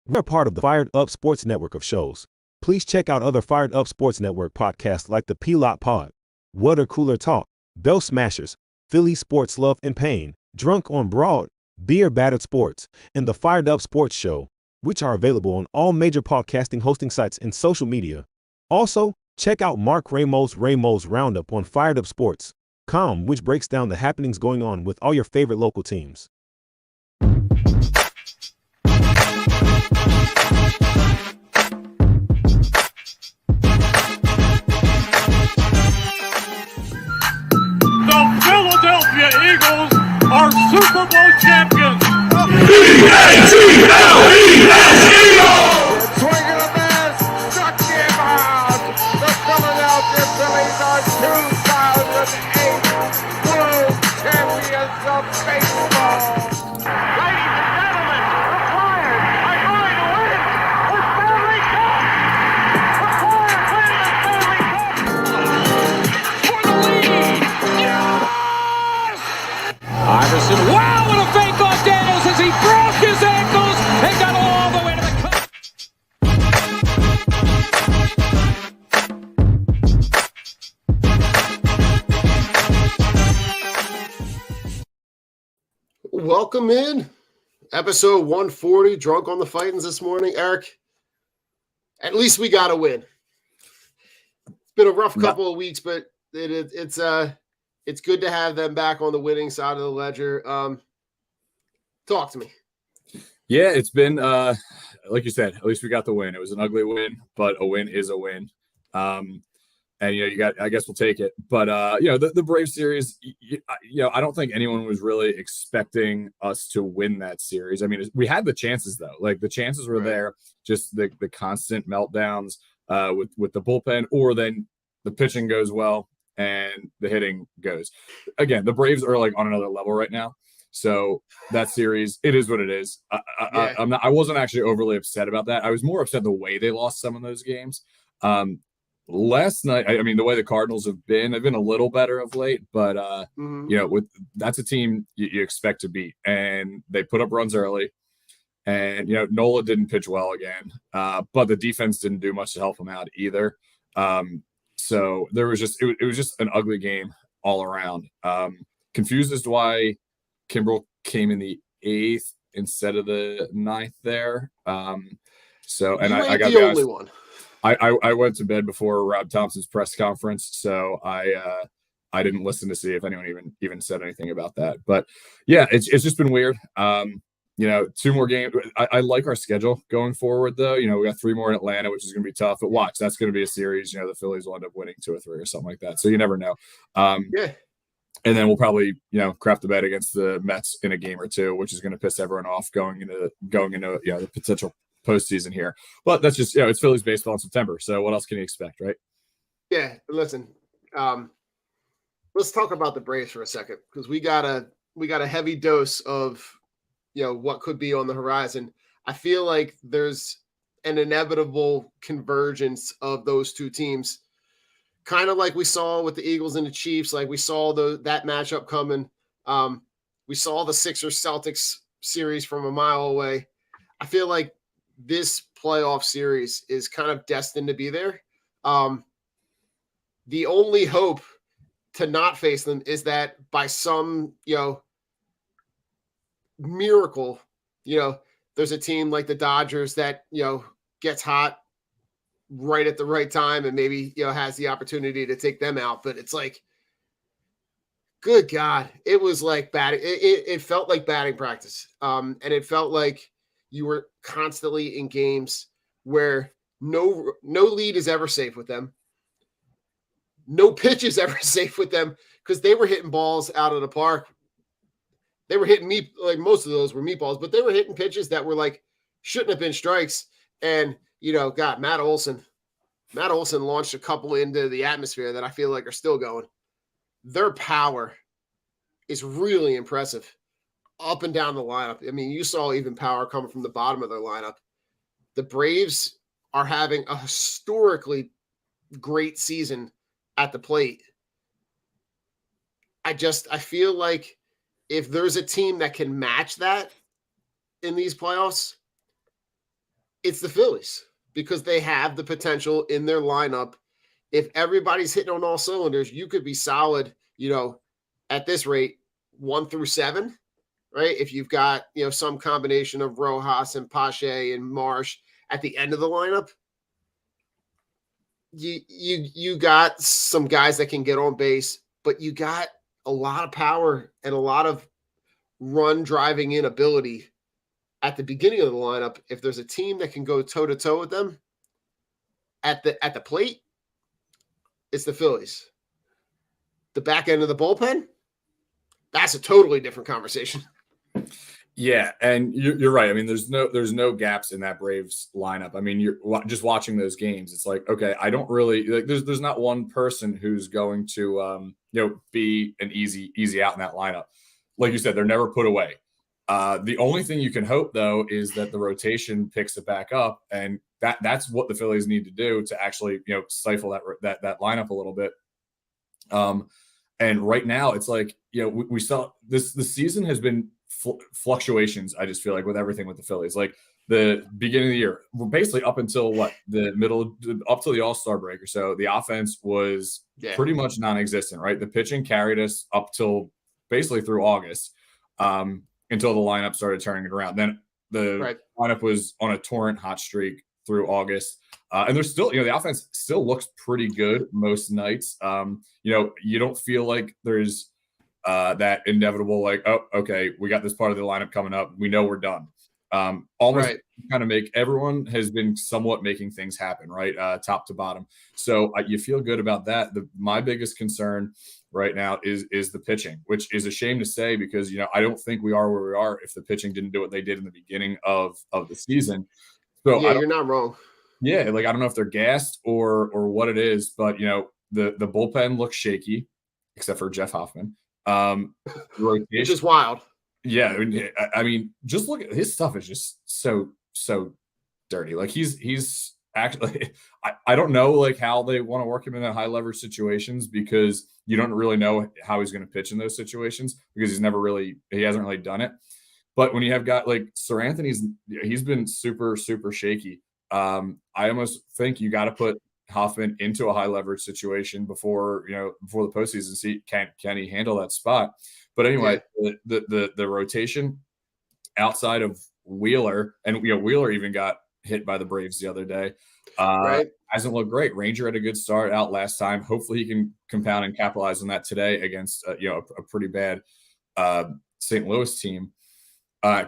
We're part of the Fired Up Sports Network of shows. Please check out other Fired Up Sports Network podcasts like the P-Lot Pod, Water Cooler Talk, Bell Smashers, Philly Sports Love and Pain, Drunk on Broad, Beer Battered Sports, and the Fired Up Sports Show, which are available on all major podcasting hosting sites and social media. Also, check out Mark Ramos' Roundup on firedupsports.com, which breaks down the happenings going on with all your favorite local teams. The Philadelphia Eagles are Super Bowl champions. Eagles! Swinging a miss, struck him out. The Philadelphia Phillies are 2008 World Champions of Baseball. Ladies and gentlemen, the Flyers are going to win the Stanley Cup. The Flyers win the Stanley Cup for the lead. Yes! Iverson, wow, what a fake off Daniels as he broke his ankles and got all the way to the cup. Welcome in. Episode 140, Drunk on the Fightins this morning. Eric, at least we got a win. It's been a rough couple of weeks, but it's good to have them back on the winning side of the ledger. Talk to me. Yeah, it's been like you said, at least we got the win. It was an ugly win, but a win is a win. And I guess we'll take it. But the Brave series, I don't think anyone was really expecting us to win that series. I mean, we had the chances though. Like the chances were there, just the constant meltdowns with the bullpen, or then the pitching goes well and the hitting goes. Again, the Braves are like on another level right now. So that series, it is what it is. I wasn't actually overly upset about that. I was more upset the way they lost some of those games. Last night, I mean, the way the Cardinals have been, they've been a little better of late, but that's a team you expect to beat, and they put up runs early, and Nola didn't pitch well again, but the defense didn't do much to help him out either. So there was just it was just an ugly game all around. Confused as to why Kimbrel came in the 8th instead of the 9th there. I got the only one. I went to bed before Rob Thompson's press conference, so I didn't listen to see if anyone even said anything about that. But yeah, it's just been weird. 2 more games. I like our schedule going forward, though. We got 3 more in Atlanta, which is going to be tough. But watch, that's going to be a series. The Phillies will end up winning 2 or 3 or something like that. So you never know. And then we'll probably crap the bed against the Mets in a game or 2, which is going to piss everyone off going into the potential postseason here. But that's just it's Phillies baseball in September, so what else can you expect, right? Yeah, listen, let's talk about the Braves for a second, because we got a heavy dose of what could be on the horizon. I feel like there's an inevitable convergence of those two teams, kind of like we saw with the Eagles and the Chiefs. Like we saw that matchup coming. We saw the Sixers-Celtics series from a mile away. I feel like this playoff series is kind of destined to be there. The only hope to not face them is that by some, miracle, there's a team like the Dodgers that, gets hot right at the right time and maybe, has the opportunity to take them out. But it's like, good God, it was like batting. It felt like batting practice. And it felt like you were constantly in games where no lead is ever safe with them. No pitch is ever safe with them, because they were hitting balls out of the park. They were hitting like most of those were meatballs, but they were hitting pitches that were like shouldn't have been strikes. And God, Matt Olson launched a couple into the atmosphere that I feel like are still going. Their power is really impressive up and down the lineup. I mean, you saw even power coming from the bottom of their lineup. The Braves are having a historically great season at the plate. I feel like if there's a team that can match that in these playoffs, It's the Phillies because they have the potential in their lineup. If everybody's hitting on all cylinders, you could be solid, at this rate, 1 through 7, right? If you've got, some combination of Rojas and Pache and Marsh at the end of the lineup, you got some guys that can get on base, but you got a lot of power and a lot of run driving in ability at the beginning of the lineup. If there's a team that can go toe to toe with them at the plate, it's the Phillies. The back end of the bullpen, that's a totally different conversation. Yeah, and you're right. I mean, there's no gaps in that Braves lineup. I mean, you're just watching those games. It's like, okay, I don't really like. There's not one person who's going to be an easy out in that lineup. Like you said, they're never put away. The only thing you can hope though is that the rotation picks it back up, and that's what the Phillies need to do to actually stifle that lineup a little bit. And right now it's like we saw the season has been fluctuations. I just feel like with everything with the Phillies, like the beginning of the year, basically up until the middle, up to the All-Star break or so, the offense was pretty much non-existent, right? The pitching carried us up till basically through August, until the lineup started turning it around. Then the lineup was on a torrent hot streak through August. And there's still, the offense still looks pretty good most nights. You don't feel like there's that inevitable, like, oh, okay, we got this part of the lineup coming up. We know we're done. Almost kind of everyone has been somewhat making things happen, right? Top to bottom. So you feel good about that. My biggest concern right now is the pitching, which is a shame to say because, I don't think we are where we are if the pitching didn't do what they did in the beginning of the season. So yeah, you're not wrong. Yeah. Like, I don't know if they're gassed or what it is, but the bullpen looks shaky except for Jeff Hoffman. Which is wild. Yeah, I mean, just look at his stuff is just so dirty. Like he's actually, I don't know like how they want to work him in that high leverage situations because you don't really know how he's going to pitch in those situations because he hasn't really done it. But when you have got like Sir Anthony's, he's been super shaky. I almost think you got to put Hoffman into a high leverage situation before the postseason. See can he handle that spot? But anyway, the rotation outside of Wheeler, and Wheeler even got hit by the Braves the other day. Hasn't looked great. Ranger had a good start out last time. Hopefully he can compound and capitalize on that today against a pretty bad St. Louis team.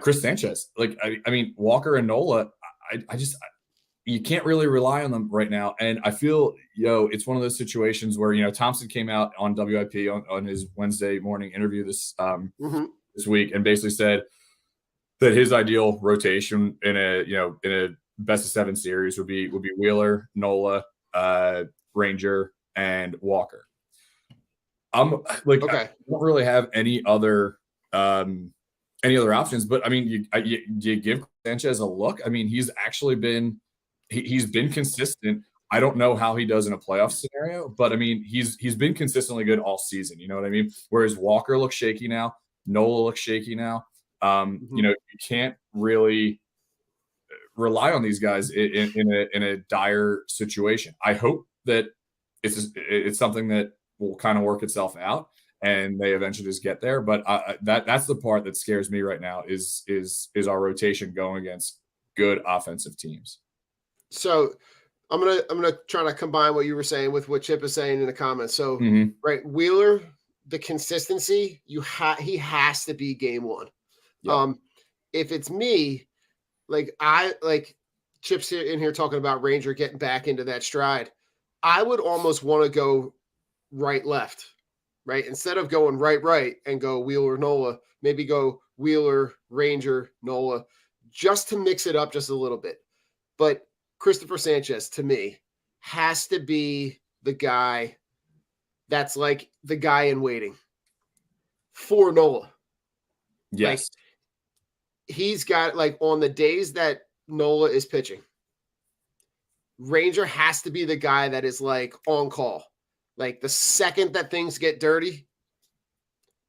Chris Sanchez, like I mean Walker and Nola, I just you can't really rely on them right now. And I feel, it's one of those situations where, Thompson came out on WIP on his Wednesday morning interview this week and basically said that his ideal rotation in a best of 7 series would be Wheeler, Nola, Ranger, and Walker. I'm like, I don't really have any other options, but I mean, you give Sanchez a look. I mean, he's actually been, he's been consistent. I don't know how he does in a playoff scenario, but I mean, he's been consistently good all season. You know what I mean? Whereas Walker looks shaky now, Nola looks shaky now. You can't really rely on these guys in a dire situation. I hope that it's something that will kind of work itself out and they eventually just get there. But that's the part that scares me right now is our rotation going against good offensive teams. So I'm gonna try to combine what you were saying with what Chip is saying in the comments. So right, Wheeler, the consistency he has to be game one. Yep. If it's me, like Chip's in here talking about Ranger getting back into that stride, I would almost want to go right left, right instead of going right and go Wheeler Nola, maybe go Wheeler Ranger Nola, just to mix it up just a little bit, but. Christopher Sanchez, to me, has to be the guy that's like the guy in waiting for Nola. Yes. Like, he's got, like, on the days that Nola is pitching, Ranger has to be the guy that is, like, on call. Like, the second that things get dirty,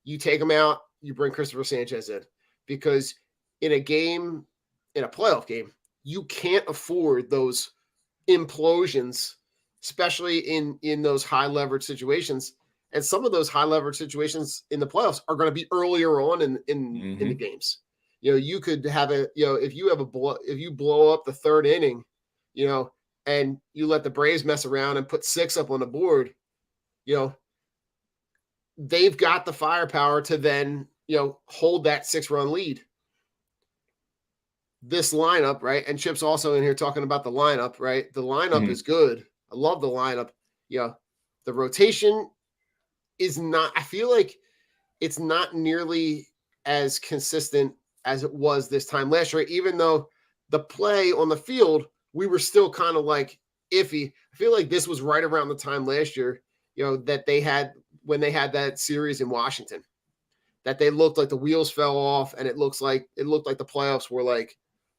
you take him out, you bring Christopher Sanchez in. Because in a playoff game, you can't afford those implosions, especially in those high leverage situations. And some of those high leverage situations in the playoffs are going to be earlier on in the games. You could have if you blow up the third inning, and you let the Braves mess around and put 6 up on the board, they've got the firepower to then, hold that 6-run lead. This lineup, right? And Chip's also in here talking about the lineup, right? The lineup is good. I love the lineup. The rotation is not, I feel like it's not nearly as consistent as it was this time last year, even though the play on the field, we were still kind of like iffy. I feel like this was right around the time last year, that they had, when they had that series in Washington, that they looked like the wheels fell off, and it looked like the playoffs were like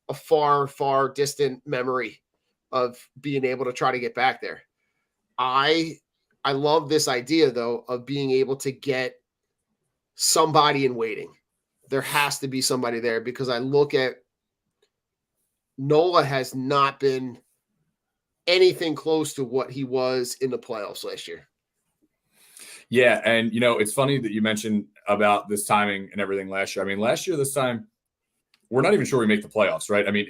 a far, far distant memory of being able to try to get back there. I love this idea, though, of being able to get somebody in waiting. There has to be somebody there, because I look at Nola has not been anything close to what he was in the playoffs last year. Yeah, and it's funny that you mentioned about this timing and everything last year. I mean, last year this time, we're not even sure we make the playoffs, right? I mean,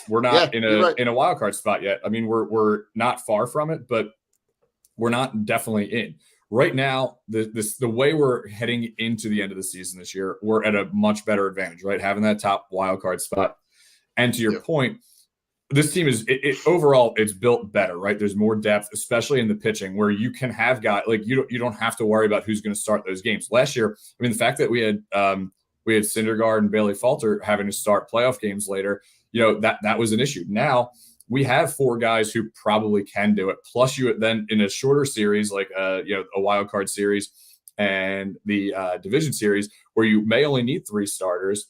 we're not in a wild card spot yet. I mean, we're not far from it, but we're not definitely in. Right now, the way we're heading into the end of the season this year, we're at a much better advantage, right? Having that top wild card spot. And to your point, this team is overall, it's built better, right? There's more depth, especially in the pitching, where you can have guys like you don't have to worry about who's going to start those games. Last year, I mean, the fact that we had Syndergaard and Bailey Falter having to start playoff games later, that was an issue. Now we have 4 guys who probably can do it. Plus, you then in a shorter series like a wild card series and the division series, where you may only need 3 starters.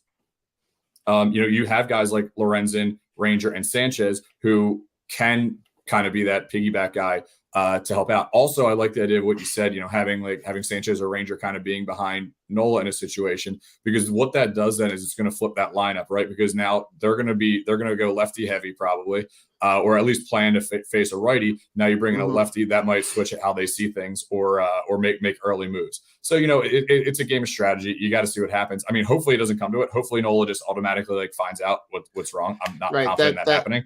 You have guys like Lorenzen, Ranger, and Sanchez who can kind of be that piggyback guy to help out. Also, I like the idea of what you said, having Sanchez or Ranger kind of being behind Nola in a situation, because what that does then is it's going to flip that lineup, right? Because now they're going to go lefty heavy probably, or at least plan to face a righty. Now you bring in a lefty that might switch how they see things, or make early moves. So it's a game of strategy. You got to see what happens. I mean, hopefully it doesn't come to it. Hopefully Nola just automatically finds out what's wrong. I'm not confident in that happening,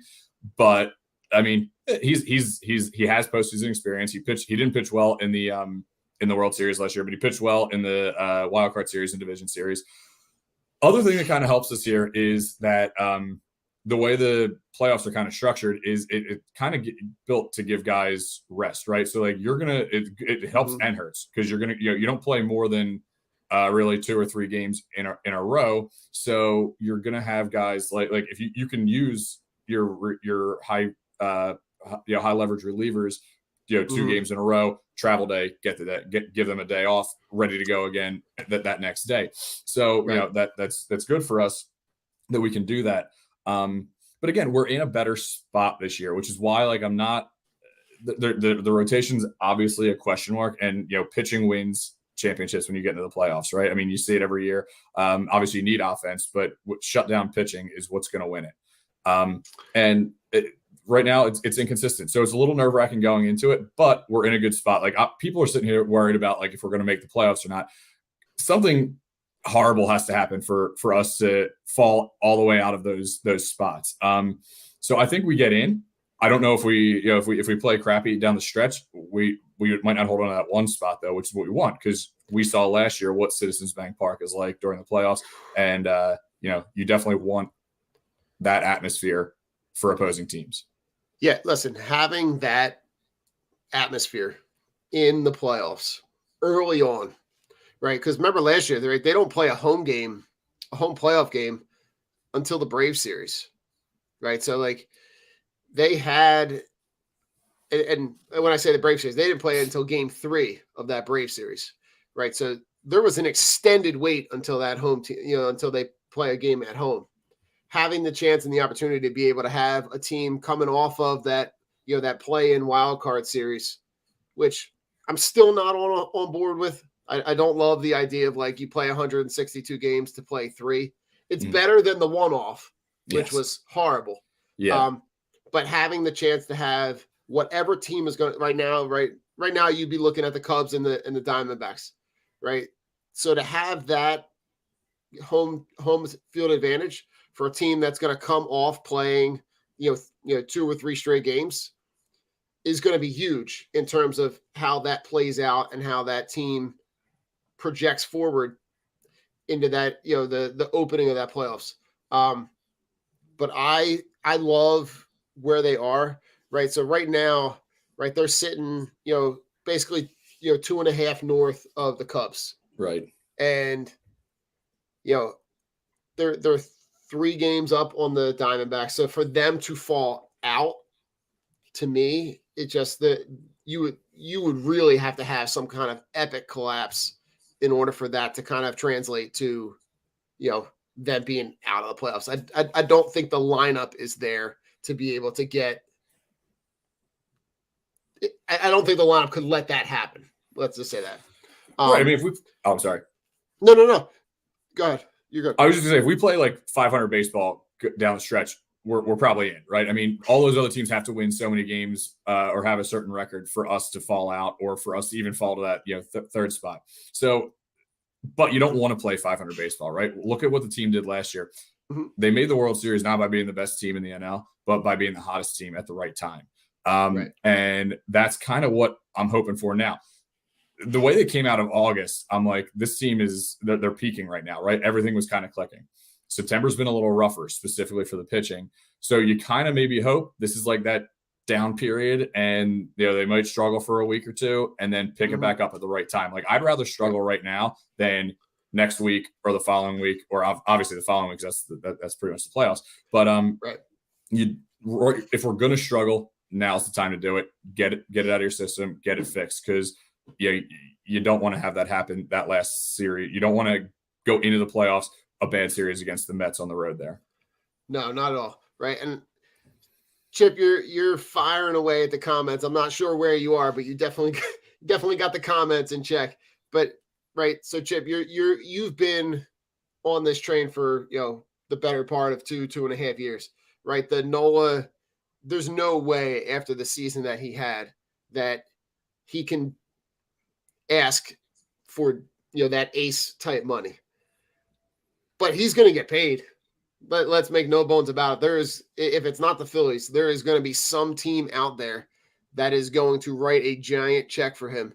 but I mean, he has postseason experience. He didn't pitch well in the World Series last year, but he pitched well in the wild card series and division series. Other thing that kind of helps us here is that the way the playoffs are kind of structured is it kind of built to give guys rest, right? So like it helps and hurts, because you're gonna you don't play more than really 2 or 3 games in a row, so you're gonna have guys like if you can use your high high leverage relievers, 2 games in a row, travel day, give them a day off, ready to go again that next day. So that's good for us that we can do that. But again, we're in a better spot this year, which is why I'm not the rotation's obviously a question mark, and pitching wins championships when you get into the playoffs, right? I mean, you see it every year. Obviously you need offense, but shutdown pitching is what's going to win it. Right now it's inconsistent. So it's a little nerve-wracking going into it, but we're in a good spot. People are sitting here worried about if we're going to make the playoffs or not. Something horrible has to happen for us to fall all the way out of those spots. So I think we get in. I don't know if we play crappy down the stretch, we might not hold on to that one spot though, which is what we want, because we saw last year what Citizens Bank Park is like during the playoffs, and you definitely want that atmosphere for opposing teams. Yeah, listen, having that atmosphere in the playoffs early on, right? Because remember last year, they don't play a home playoff game until the Brave series, right? So they had, and when I say the Brave series, they didn't play until game 3 of that Brave series, right? So there was an extended wait until that home team, until they play a game at home. Having the chance and the opportunity to be able to have a team coming off of that, that play-in wild card series, which I'm still not on board with. I don't love the idea of you play 162 games to play 3. It's better than the one-off, which was horrible. Yeah. But having the chance to have whatever team is going right now, you'd be looking at the Cubs and the Diamondbacks, right? So to have that home field advantage for a team that's going to come off playing, 2 or 3 straight games is going to be huge in terms of how that plays out and how that team projects forward into that, the opening of that playoffs. But I love where they are, right? So right now, right, they're sitting, basically, 2.5 north of the Cubs. Right. And, they're 3 games up on the Diamondbacks. So for them to fall out, to me, it just that you would really have to have some kind of epic collapse in order for that to kind of translate to, them being out of the playoffs. I don't think the lineup is there to be able to get. I don't think the lineup could let that happen. Let's just say that. Right. I mean, I'm sorry. No. Go ahead. You're good. I was just gonna say, if we play like 500 baseball down the stretch, we're probably in, right? I mean, all those other teams have to win so many games or have a certain record for us to fall out, or for us to even fall to that third spot. So, but you don't want to play 500 baseball, right? Look at what the team did last year. Mm-hmm. They made the World Series not by being the best team in the NL, but by being the hottest team at the right time. Right. And that's kind of what I'm hoping for now. The way they came out of August, I'm like, this team they're peaking right now, right? Everything was kind of clicking. September's been a little rougher, specifically for the pitching. So you kind of maybe hope this is like that down period, and they might struggle for a week or two and then pick it back up at the right time. Like, I'd rather struggle right now than next week or the following week, or obviously the following week, because that's pretty much the playoffs. But right. If we're gonna struggle, now's the time to do it. Get it out of your system, get it fixed, because you don't want to have that happen that last series. You don't want to go into the playoffs a bad series against the Mets on the road there. No, not at all. Right. And Chip, you're firing away at the comments. I'm not sure where you are, but you definitely got the comments in check. But right. So Chip, you've been on this train for, the better part of 2.5 years, right? The Nola, there's no way after the season that he had that he can ask for, that ace type money. But he's going to get paid. But let's make no bones about it. If it's not the Phillies, there is going to be some team out there that is going to write a giant check for him,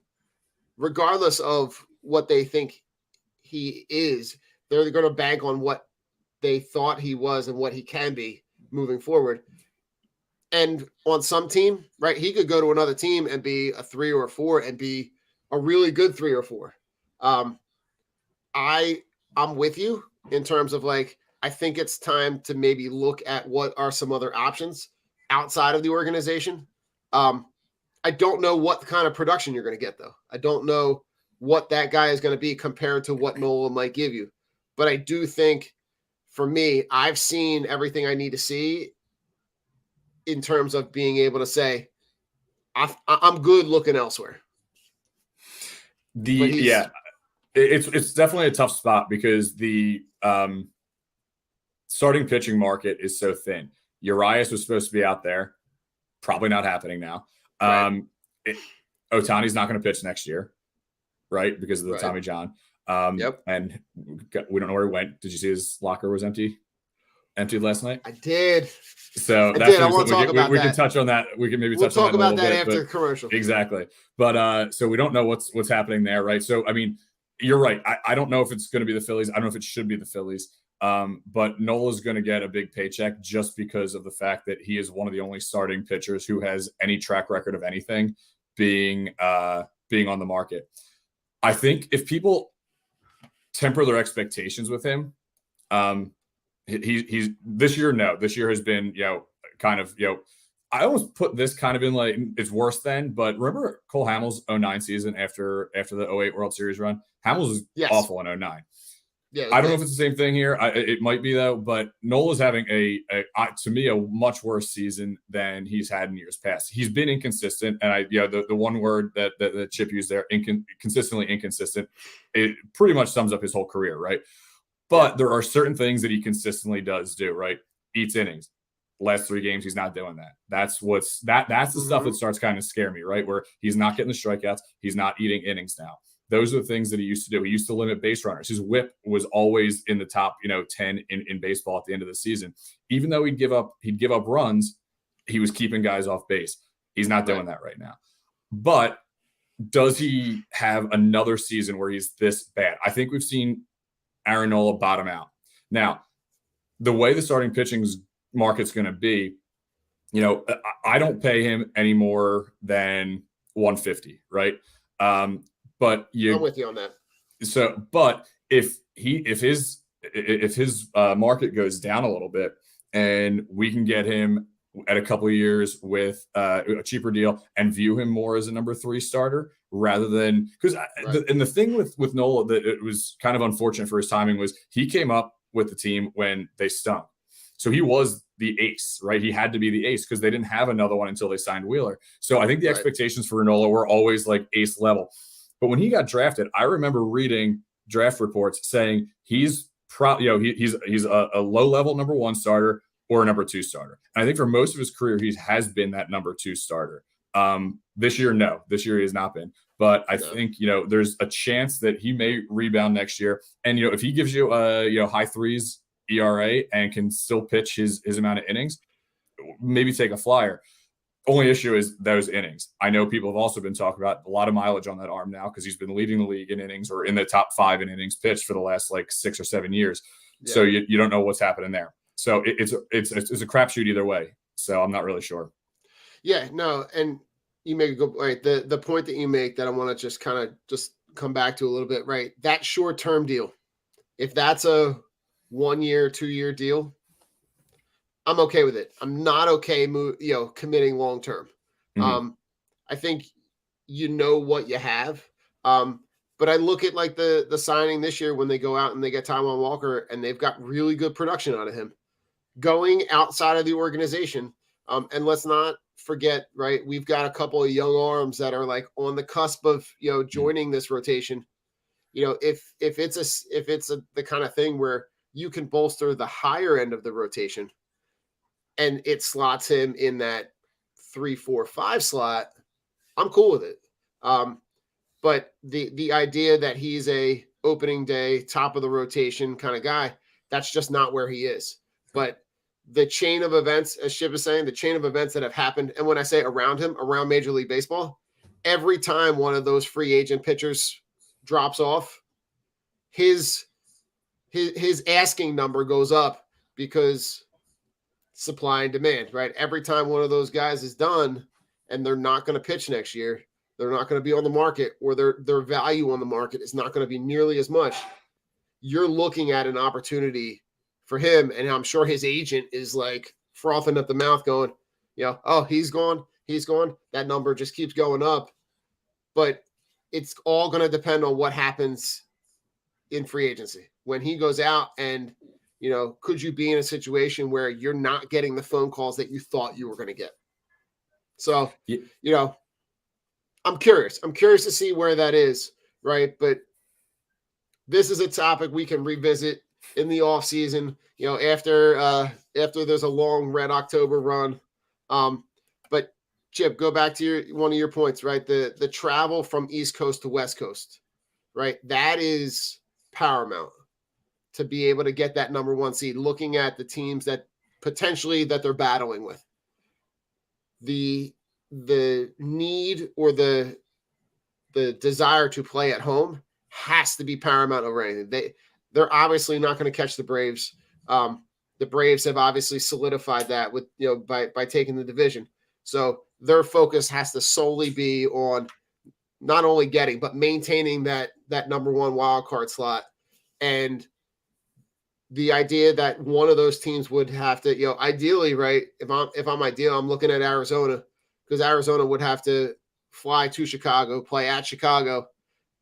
regardless of what they think he is. They're going to bank on what they thought he was and what he can be moving forward. And on some team, right, he could go to another team and be a 3 or a 4 and be a really good 3 or 4. I'm with you in terms of, like, I think it's time to maybe look at what are some other options outside of the organization. I don't know what kind of production you're going to get, though. I don't know what that guy is going to be compared to what Nola might give you. But I do think, for me, I've seen everything I need to see in terms of being able to say, I'm good looking elsewhere. It's definitely a tough spot, because the starting pitching market is so thin. Urias was supposed to be out there. Probably not happening now. Right. Ohtani's not going to pitch next year, right? Because of the Right. Tommy John. Yep. And we don't know where he went. Did you see his locker was emptied last night? I did. So I want to talk about that. We can touch on that. We can maybe touch on that about that bit, after the commercial. Exactly. But so we don't know what's happening there, right? So, I mean, you're right. I don't know if it's going to be the Phillies. I don't know if it should be the Phillies. But Nola's going to get a big paycheck just because of the fact that he is one of the only starting pitchers who has any track record of anything being on the market. I think if people temper their expectations with him, he's this year has been, kind of, I almost put this kind of in like it's worse than, but remember Cole Hamels' 2009 season after the 2008 World Series run? Hamels was awful in 2009. Yeah, I don't know if it's the same thing here. It might be, though, but Nola's having to me, a much worse season than he's had in years past. He's been inconsistent, and the one word that Chip used there, consistently inconsistent, it pretty much sums up his whole career, right? But there are certain things that he consistently does do, right? Eats innings, Last 3 games, he's not doing that. That's the stuff that starts kind of scare me, right? Where he's not getting the strikeouts, he's not eating innings now. Those are the things that he used to do. He used to limit base runners. His whip was always in the top, 10 in baseball at the end of the season. Even though he'd give up runs, he was keeping guys off base. He's not doing that right now. But does he have another season where he's this bad? I think we've seen Aaron Nola bottom out. Now, the way the starting pitching market's going to be, I don't pay him any more than 150, right? But I'm with you on that. So, but if his market goes down a little bit, and we can get him at a couple of years with a cheaper deal and view him more as a number 3 starter rather than because the thing with Nola that it was kind of unfortunate for his timing was he came up with the team when they stunk. So he was the ace, right? He had to be the ace because they didn't have another one until they signed Wheeler. So I think the expectations for Nola were always like ace level. But when he got drafted, I remember reading draft reports saying he's he's a low level number 1 starter or a number 2 starter. And I think for most of his career, he has been that number 2 starter. This year, no. This year he has not been. But I think, there's a chance that he may rebound next year. And, if he gives you a, high 3s ERA and can still pitch his amount of innings, maybe take a flyer. Only issue is those innings. I know people have also been talking about a lot of mileage on that arm now because he's been leading the league in innings or in the top 5 in innings pitched for the last 6 or 7 years. Yeah. So you don't know what's happening there. So it's a crapshoot either way. So I'm not really sure. Yeah, no, and you make a good point. The point that you make that I want to just kind of just come back to a little bit, right? That short-term deal, if that's a 1 year, 2 year deal, I'm okay with it. I'm not okay, committing long-term. I think what you have. But I look at the signing this year when they go out and they get Taijuan Walker and they've got really good production out of him going outside of the organization. And let's not forget, right? We've got a couple of young arms that are on the cusp of, joining this rotation. If it's the kind of thing where you can bolster the higher end of the rotation and it slots him in that 3, 4, 5 slot, I'm cool with it. But the idea that he's a opening day, top of the rotation kind of guy, that's just not where he is. But the chain of events, as Shiv is saying, the chain of events that have happened, and when I say around him, around Major League Baseball, every time one of those free agent pitchers drops off, his asking number goes up because supply and demand, right? Every time one of those guys is done and they're not going to pitch next year, they're not going to be on the market, or their value on the market is not going to be nearly as much. You're looking at an opportunity for him, and I'm sure his agent is frothing at the mouth going, oh, he's gone. That number just keeps going up. But it's all going to depend on what happens in free agency. When he goes out and, could you be in a situation where you're not getting the phone calls that you thought you were going to get? So, I'm curious. I'm curious to see where that is, right? But this is a topic we can revisit in the off season, after there's a long Red October run. But Chip, go back to one of your points, right? The travel from East Coast to West Coast, right? That is paramount to be able to get that number 1 seed, looking at the teams that potentially that they're battling with. The need or the desire to play at home has to be paramount over anything. They're obviously not going to catch the Braves. The Braves have obviously solidified that with by taking the division. So their focus has to solely be on not only getting but maintaining that number 1 wild card slot. And the idea that one of those teams would have to, ideally, right? If I'm ideal, I'm looking at Arizona, because Arizona would have to fly to Chicago, play at Chicago,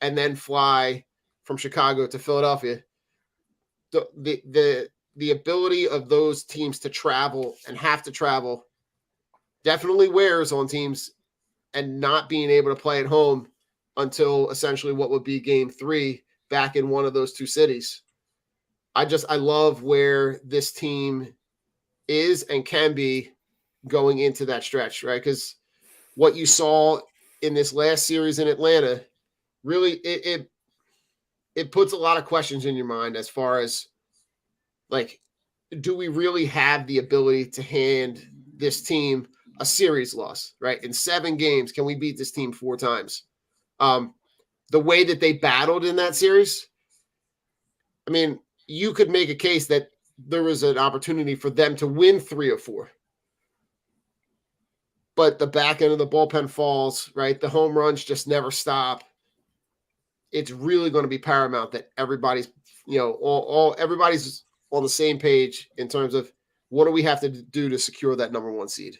and then fly from Chicago to Philadelphia. The ability of those teams to travel and have to travel definitely wears on teams, and not being able to play at home until essentially what would be game 3 back in one of those 2 cities. I love where this team is and can be going into that stretch, right? Because what you saw in this last series in Atlanta, really, it puts a lot of questions in your mind as far as, like, do we really have the ability to hand this team a series loss, right? In 7 games, can we beat this team 4 times? The way that they battled in that series, I mean, you could make a case that there was an opportunity for them to win 3 or 4. But the back end of the bullpen falls, right? The home runs just never stop. It's really going to be paramount that everybody's, everybody's on the same page in terms of what do we have to do to secure that number 1 seed.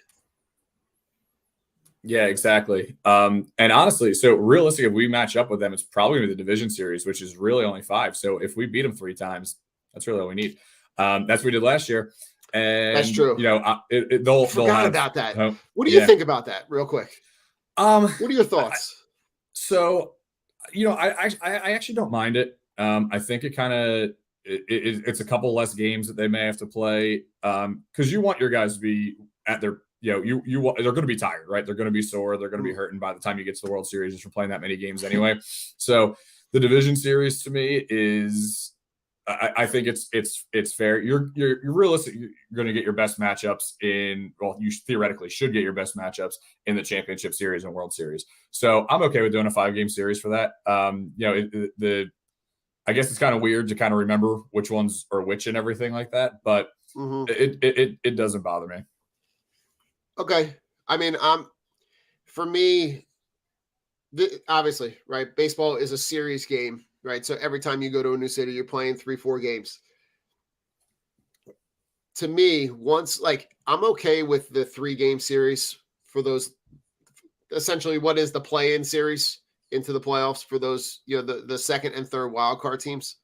Yeah, exactly. And honestly, so realistically, if we match up with them, it's probably the division series, which is really only 5. So if we beat them 3 times, that's really all we need. That's what we did last year. And that's true. They'll forgot have, about that. What do you think about that, real quick? What are your thoughts? I actually don't mind it. I think it kind of it's a couple less games that they may have to play because you want your guys to be at their they're going to be tired, right? They're going to be sore. They're going to be hurting by the time you get to the World Series just from playing that many games anyway. So the division series to me is. I think it's fair. You're realistic. You're going to get your best matchups you theoretically should get your best matchups in the championship series and World Series. So I'm okay with doing a 5-game series for that. I guess it's kind of weird to kind of remember which ones are which and everything like that, but it doesn't bother me. Okay. I mean, for me, obviously, right? Baseball is a series game. Right. So every time you go to a new city, you're playing 3-4 games. To me, I'm okay with the 3-game series for those, essentially what is the play-in series into the playoffs for those, the second and third wild card teams.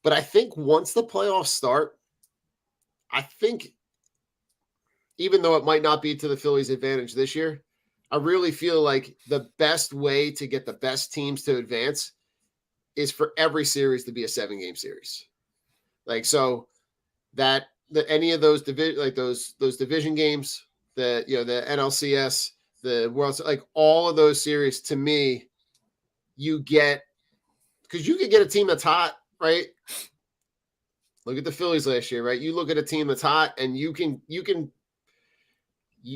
But I think once the playoffs start, I think even though it might not be to the Phillies' advantage this year, I really feel like the best way to get the best teams to advance is for every series to be a 7-game series. Like, so that any of those those division games, the NLCS, the World, like all of those series, to me, you get, because you could get a team that's hot, right? Look at the Phillies last year, right? You look at a team that's hot, and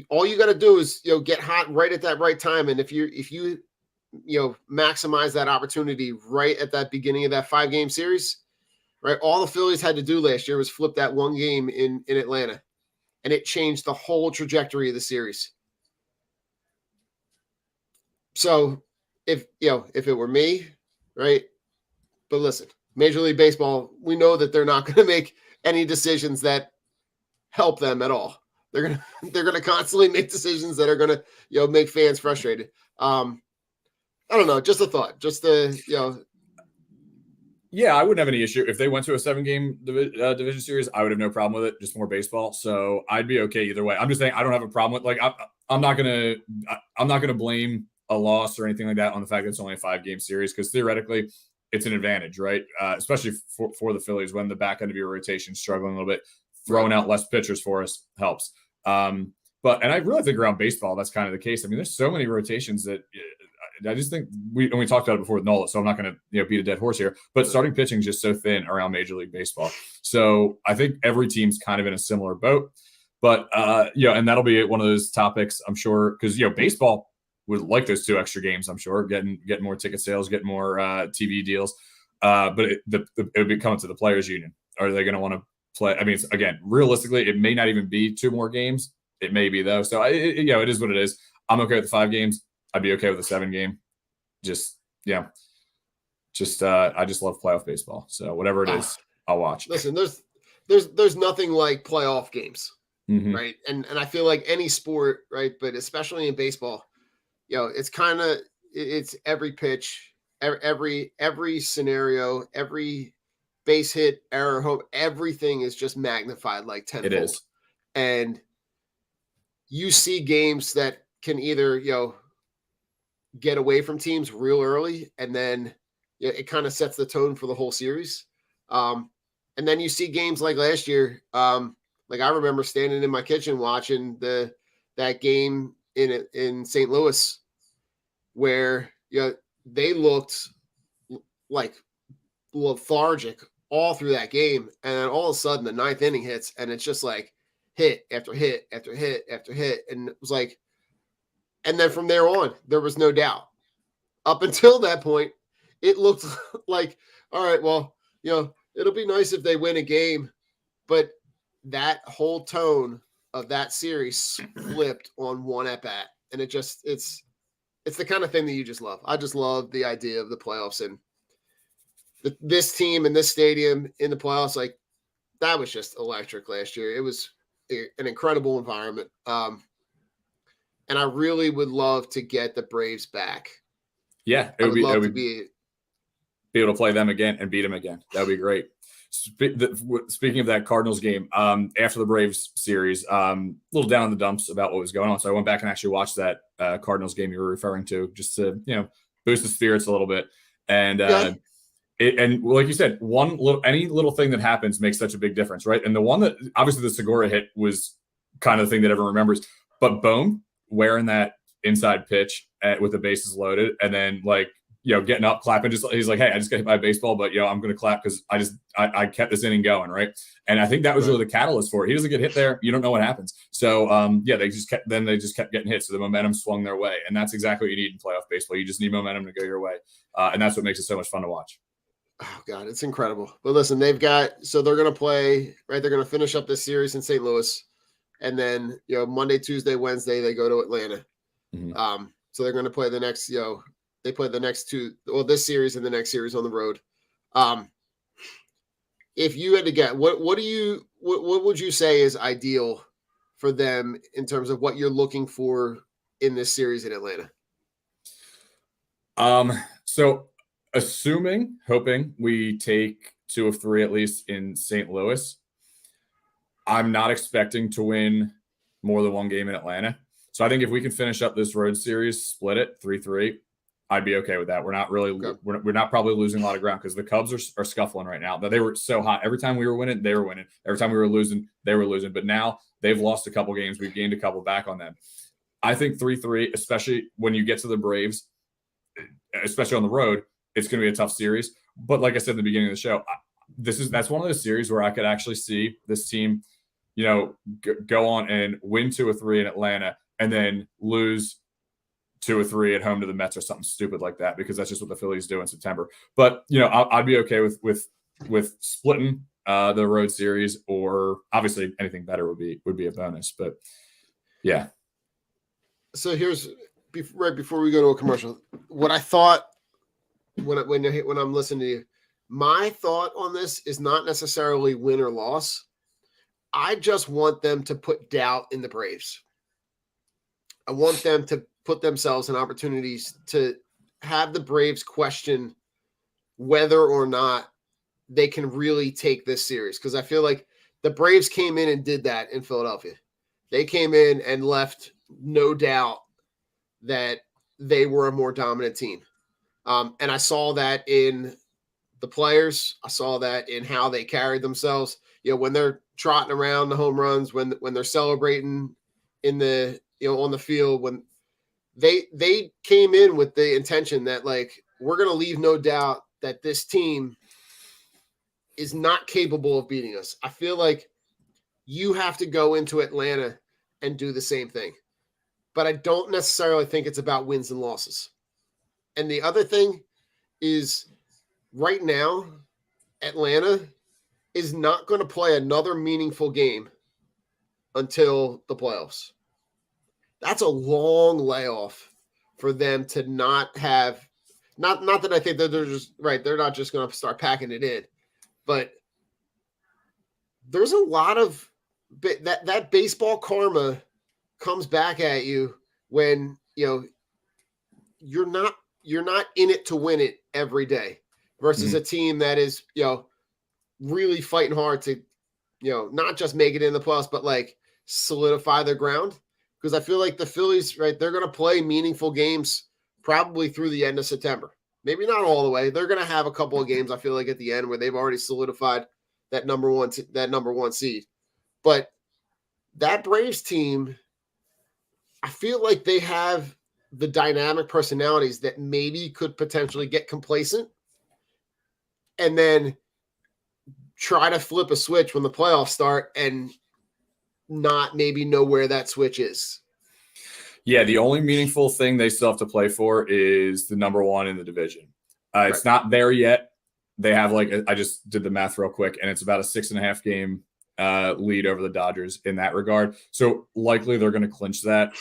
all you got to do is get hot right at that right time, and if you maximize that opportunity right at that beginning of that 5-game series, right? All the Phillies had to do last year was flip that 1 game in Atlanta, and it changed the whole trajectory of the series. So if it were me, right? But listen, Major League Baseball, we know that they're not going to make any decisions that help them at all. They're gonna constantly make decisions that are going to make fans frustrated. I don't know. Just a thought. Yeah, I wouldn't have any issue if they went to a 7-game division series. I would have no problem with it. Just more baseball, so I'd be okay either way. I'm just saying I don't have a problem with I'm not gonna blame a loss or anything like that on the fact that it's only a 5-game series because theoretically it's an advantage, right? Especially for the Phillies when the back end of your rotation is struggling a little bit, throwing out less pitchers for us helps. And I really think around baseball that's kind of the case. I mean, there's so many rotations that. I just think we talked about it before with Nola, so I'm not going to beat a dead horse here. But starting pitching is just so thin around Major League Baseball, so I think every team's kind of in a similar boat. But and that'll be one of those topics, I'm sure, because baseball would like those 2 extra games. I'm sure getting more ticket sales, getting more TV deals. But it would be coming to the players' union. Are they going to want to play? I mean, again, realistically, it may not even be 2 more games. It may be though. So it is what it is. I'm okay with the 5 games. I'd be okay with a 7-game. I just love playoff baseball. So whatever it is, I'll watch. Listen, there's nothing like playoff games, right? And I feel like any sport, right? But especially in baseball, it's every pitch, every scenario, every base hit, error, hope, everything is just magnified like 10-fold. It is. And you see games that can either, get away from teams real early, and then it kind of sets the tone for the whole series. And then you see games like last year Like I remember standing in my kitchen watching that game in St. Louis where they looked like lethargic all through that game, and then all of a sudden the ninth inning hits, and it's just like hit after hit after hit after hit, and it was like, and then from there on, there was no doubt. Up until that point, it looked like, all right, well, it'll be nice if they win a game, but that whole tone of that series flipped on one at bat, and it's the kind of thing that you just love. I just love the idea of the playoffs and this team in this stadium in the playoffs. Like that was just electric last year. It was an incredible environment. And I really would love to get the Braves back. Yeah, it would be able to play them again and beat them again. That would be great. Speaking of that Cardinals game, after the Braves series, a little down in the dumps about what was going on. So I went back and actually watched that Cardinals game you were referring to, just to boost the spirits a little bit. And and like you said, any little thing that happens makes such a big difference, right? And the one that obviously the Segura hit was kind of the thing that everyone remembers, but Bohm wearing that inside pitch with the bases loaded, and then getting up, clapping, he's like, hey, I just got hit by a baseball, but I'm going to clap because I kept this inning going, right? And I think that was really the catalyst for it. He doesn't get hit there, you don't know what happens. So they just kept getting hit, so the momentum swung their way, and that's exactly what you need in playoff baseball. You just need momentum to go your way, and that's what makes it so much fun to watch. Oh God, it's incredible. But listen, they're going to play, right? They're going to finish up this series in St. Louis, and then Monday, Tuesday, Wednesday they go to Atlanta. Mm-hmm. So they're going to play the next they play the next two, this series and the next series on the road. If you had to get, what would you say is ideal for them in terms of what you're looking for in this series in Atlanta? So hoping we take 2 of 3 at least in St. Louis. I'm not expecting to win more than one game in Atlanta. So I think if we can finish up this road series, split it 3-3, I'd be okay with that. We're not really, we're not probably losing a lot of ground because the Cubs are scuffling right now. They were so hot. Every time we were winning, they were winning. Every time we were losing, they were losing. But now they've lost a couple games. We've gained a couple back on them. I think 3-3, especially when you get to the Braves, especially on the road, it's going to be a tough series. But like I said in the beginning of the show, that's one of those series where I could actually see this team, go on and win 2 or 3 in Atlanta and then lose 2 or 3 at home to the Mets or something stupid like that, because that's just what the Phillies do in September. But I'd be okay with splitting the road series, or obviously anything better would be a bonus. But yeah. So here's right before we go to a commercial, what I thought when I'm listening to you, my thought on this is not necessarily win or loss. I just want them to put doubt in the Braves. I want them to put themselves in opportunities to have the Braves question whether or not they can really take this series. Because I feel like the Braves came in and did that in Philadelphia. They came in and left no doubt that they were a more dominant team. And I saw that in the players. I saw that in how they carried themselves. When they're trotting around the home runs, when they're celebrating in the on the field, when they came in with the intention that we're going to leave no doubt that this team is not capable of beating us. I feel like you have to go into Atlanta and do the same thing. But I don't necessarily think it's about wins and losses. And the other thing is right now, Atlanta is not going to play another meaningful game until the playoffs. That's a long layoff for them to not have. Not that I think that they're just right. They're not just going to start packing it in, but there's a lot of that baseball karma comes back at you when you're not in it to win it every day versus a team that is really fighting hard to not just make it in the playoffs but solidify their ground. Because I feel like the Phillies, right, they're going to play meaningful games probably through the end of September. Maybe not all the way. They're going to have a couple of games, I feel like, at the end where they've already solidified that number one seed. But that Braves team, I feel like they have the dynamic personalities that maybe could potentially get complacent and then try to flip a switch when the playoffs start and not maybe know where that switch is. Yeah, the only meaningful thing they still have to play for is the number one in the division. It's not there yet. They have I just did the math real quick, and it's about a 6.5 game lead over the Dodgers in that regard. So likely they're going to clinch that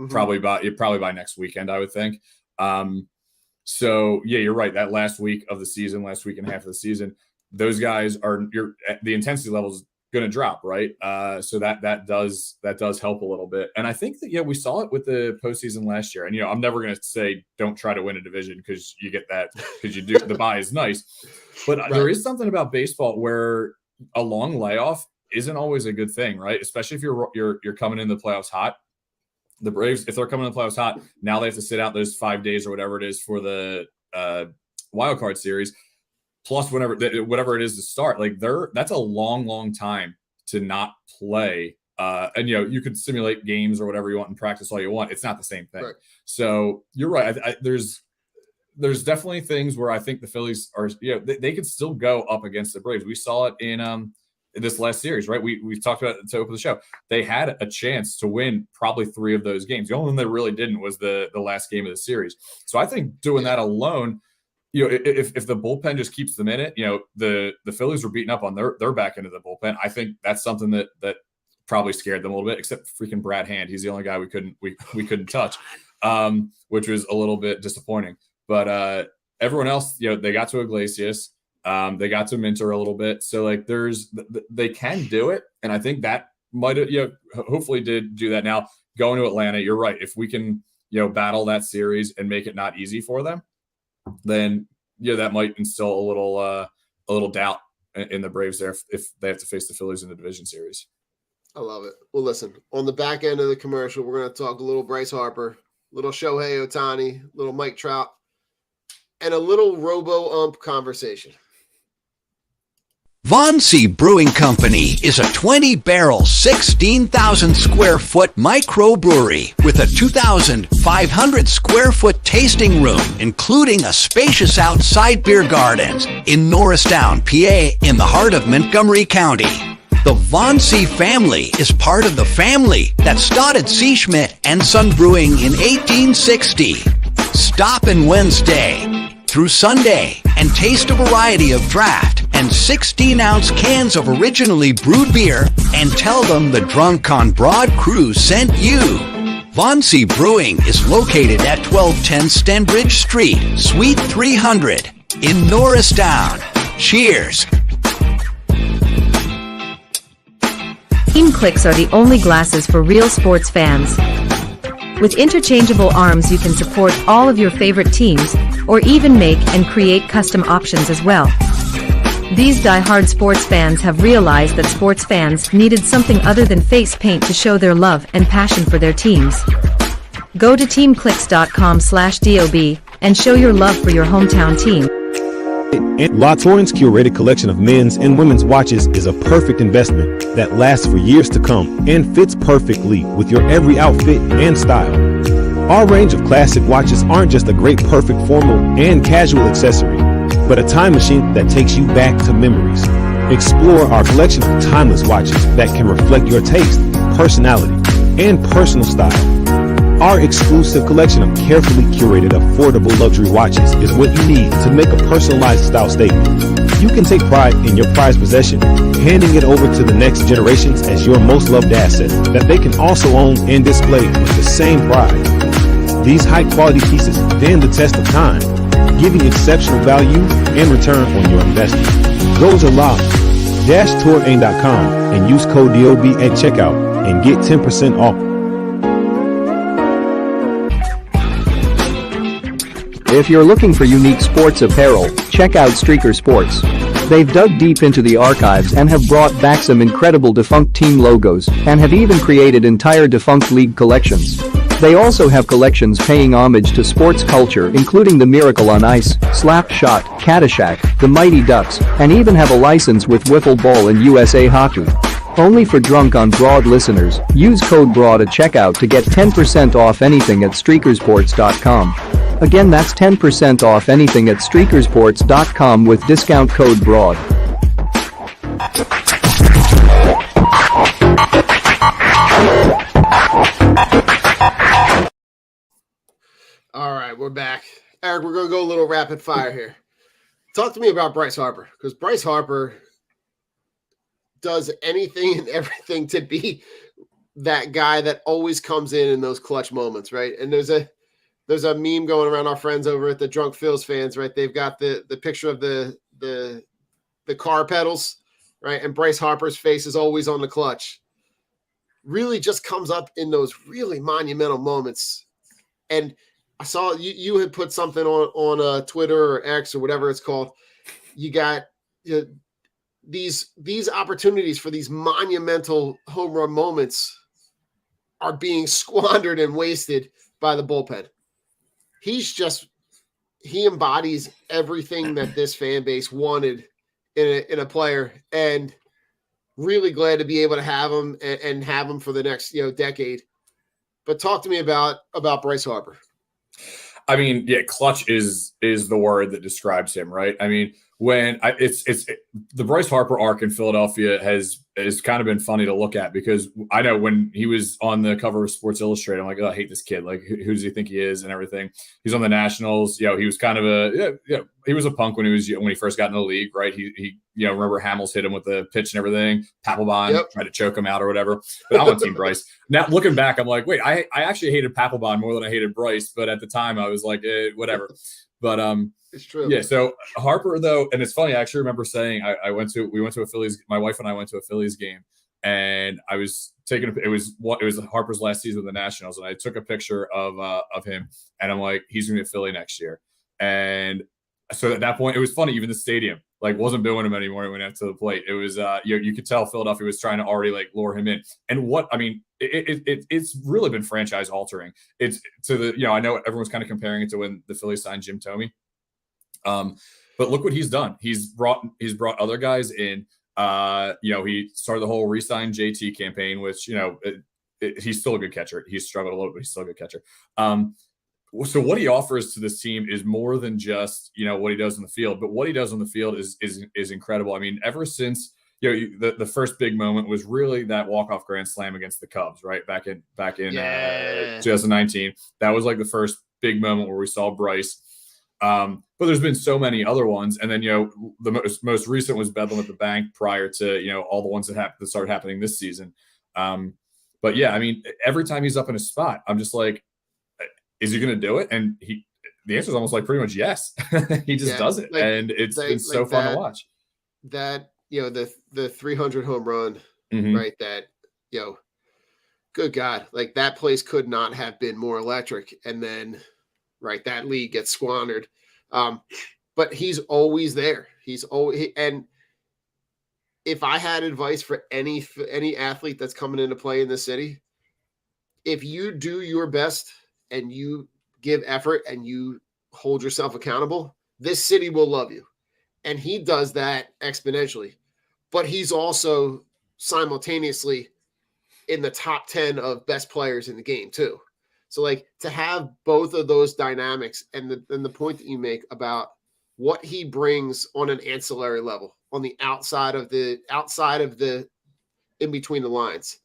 probably by next weekend, I would think. So yeah, you're right. That last week of the season, last week and a half of the season, those guys the intensity level is going to drop, right? So that does help a little bit. And I think that, we saw it with the postseason last year. And, I'm never going to say don't try to win a division because you get that, because you do, the bye is nice. But there is something about baseball where a long layoff isn't always a good thing, right? Especially if you're coming in the playoffs hot. The Braves, if they're coming in the playoffs hot, now they have to sit out those 5 days or whatever it is for the wild card series. Plus, whatever it is to start, that's a long time to not play. And you could simulate games or whatever you want and practice all you want. It's not the same thing. Right. So you're right. There's definitely things where I think the Phillies are, they could still go up against the Braves. We saw it in this last series, right? We've talked about it to open the show. They had a chance to win probably 3 of those games. The only one they really didn't was the last game of the series. So I think doing that alone, if the bullpen just keeps them in it, the Phillies were beating up on their back end of the bullpen. I think that's something that probably scared them a little bit, except freaking Brad Hand. He's the only guy we couldn't touch, which was a little bit disappointing. But everyone else, they got to Iglesias, they got to Minter a little bit. So they can do it, and I think that might have hopefully did do that. Now going to Atlanta, you're right. If we can battle that series and make it not easy for them, then that might instill a little doubt in the Braves there if they have to face the Phillies in the division series. I love it. Well, listen, on the back end of the commercial, we're going to talk a little Bryce Harper, little Shohei Ohtani, little Mike Trout, and a little robo-ump conversation. Von C. Brewing Company is a 20-barrel, 16,000-square-foot microbrewery with a 2,500-square-foot tasting room, including a spacious outside beer gardens in Norristown, PA, in the heart of Montgomery County. The Von C. family is part of the family that started C. Schmidt and Son Brewing in 1860. Stop in Wednesday through Sunday and taste a variety of draft and 16-ounce cans of originally brewed beer and tell them the Drunk on Broad crew sent you. Von C. Brewing is located at 1210 Stenbridge Street, Suite 300 in Norristown. Cheers. Team Clicks are the only glasses for real sports fans. With interchangeable arms, you can support all of your favorite teams, or even make and create custom options as well. These die-hard sports fans have realized that sports fans needed something other than face paint to show their love and passion for their teams. Go to teamclicks.com/DOB and show your love for your hometown team. La Torrens curated collection of men's and women's watches is a perfect investment that lasts for years to come and fits perfectly with your every outfit and style. Our range of classic watches aren't just a great perfect formal and casual accessory, but a time machine that takes you back to memories. Explore our collection of timeless watches that can reflect your taste, personality, and personal style. Our exclusive collection of carefully curated, affordable luxury watches is what you need to make a personalized style statement. You can take pride in your prized possession, handing it over to the next generations as your most loved asset that they can also own and display with the same pride. These high-quality pieces stand the test of time, giving exceptional value and return on your investment. Go to la-touraine.com and use code DOB at checkout and get 10% off. If you're looking for unique sports apparel, check out Streaker Sports. They've dug deep into the archives and have brought back some incredible defunct team logos and have even created entire defunct league collections. They also have collections paying homage to sports culture, including the Miracle on Ice, Slap Shot, Caddyshack, the Mighty Ducks, and even have a license with wiffle ball and USA Hockey. Only for Drunk on Broad listeners, use code BROAD at checkout to get 10% off anything at streakersports.com. Again, that's 10% off anything at streakersports.com with discount code BROAD. All right, we're back. Eric, we're going to go a little rapid fire here. Talk to me about Bryce Harper, because Bryce Harper does anything and everything to be that guy that always comes in those clutch moments, right? And there's a meme going around, our friends over at the Drunk Phils fans, right? They've got the picture of the car pedals, right? And Bryce Harper's face is always on the clutch. Really just comes up in those really monumental moments. And I saw you had put something on Twitter or X or whatever it's called. You got these opportunities for these monumental home run moments are being squandered and wasted by the bullpen. He embodies everything that this fan base wanted in a player, and really glad to be able to have him and have him for the next decade. But talk to me about Bryce Harper. I mean, yeah, clutch is the word that describes him, right? I mean, the Bryce Harper arc in Philadelphia has kind of been funny to look at, because I know when he was on the cover of Sports Illustrated, I'm like, oh, I hate this kid. Like, who does he think he is and everything? He's on the Nationals. He was kind of he was a punk when he first got in the league, right? He remember Hamels hit him with the pitch and everything. Papelbon tried to choke him out or whatever. But I'm on Team Bryce. Now looking back, I'm like, wait, I actually hated Papelbon more than I hated Bryce, but at the time I was like, whatever. But it's true. Yeah. So Harper, though, and it's funny. I actually remember saying we went to a Phillies. My wife and I went to a Phillies game, and I was taking it was Harper's last season with the Nationals, and I took a picture of him, and I'm like, he's gonna be a Philly next year. And so at that point, it was funny. Even the stadium wasn't booing him anymore. It went out to the plate. It was you could tell Philadelphia was trying to already lure him in. And it's really been franchise altering. It's to the I know everyone's kind of comparing it to when the Phillies signed Jim Thome. But look what he's done. He's brought other guys in. He started the whole re-sign JT campaign, which he's still a good catcher. He's struggled a little bit. He's still a good catcher. So what he offers to this team is more than just what he does in the field, but what he does on the field is incredible. I mean, ever since the first big moment was really that walk-off grand slam against the Cubs, right back in 2019. That was the first big moment where we saw Bryce. But there's been so many other ones, and then the most recent was Bedlam at the Bank prior to all the ones that started happening this season. But yeah, I mean, every time he's up in a spot, I'm just like, is he going to do it? And the answer is almost pretty much yes. He just does it, and it's been so fun to watch. That the 300 home run, right? That good God, that place could not have been more electric, and then. Right, that lead gets squandered, but he's always there. And if I had advice for any athlete that's coming into play in the city, if you do your best and you give effort and you hold yourself accountable, this city will love you. And he does that exponentially. But he's also simultaneously in the top 10 of best players in the game too. So to have both of those dynamics and the point that you make about what he brings on an ancillary level on the outside of the in between the lines.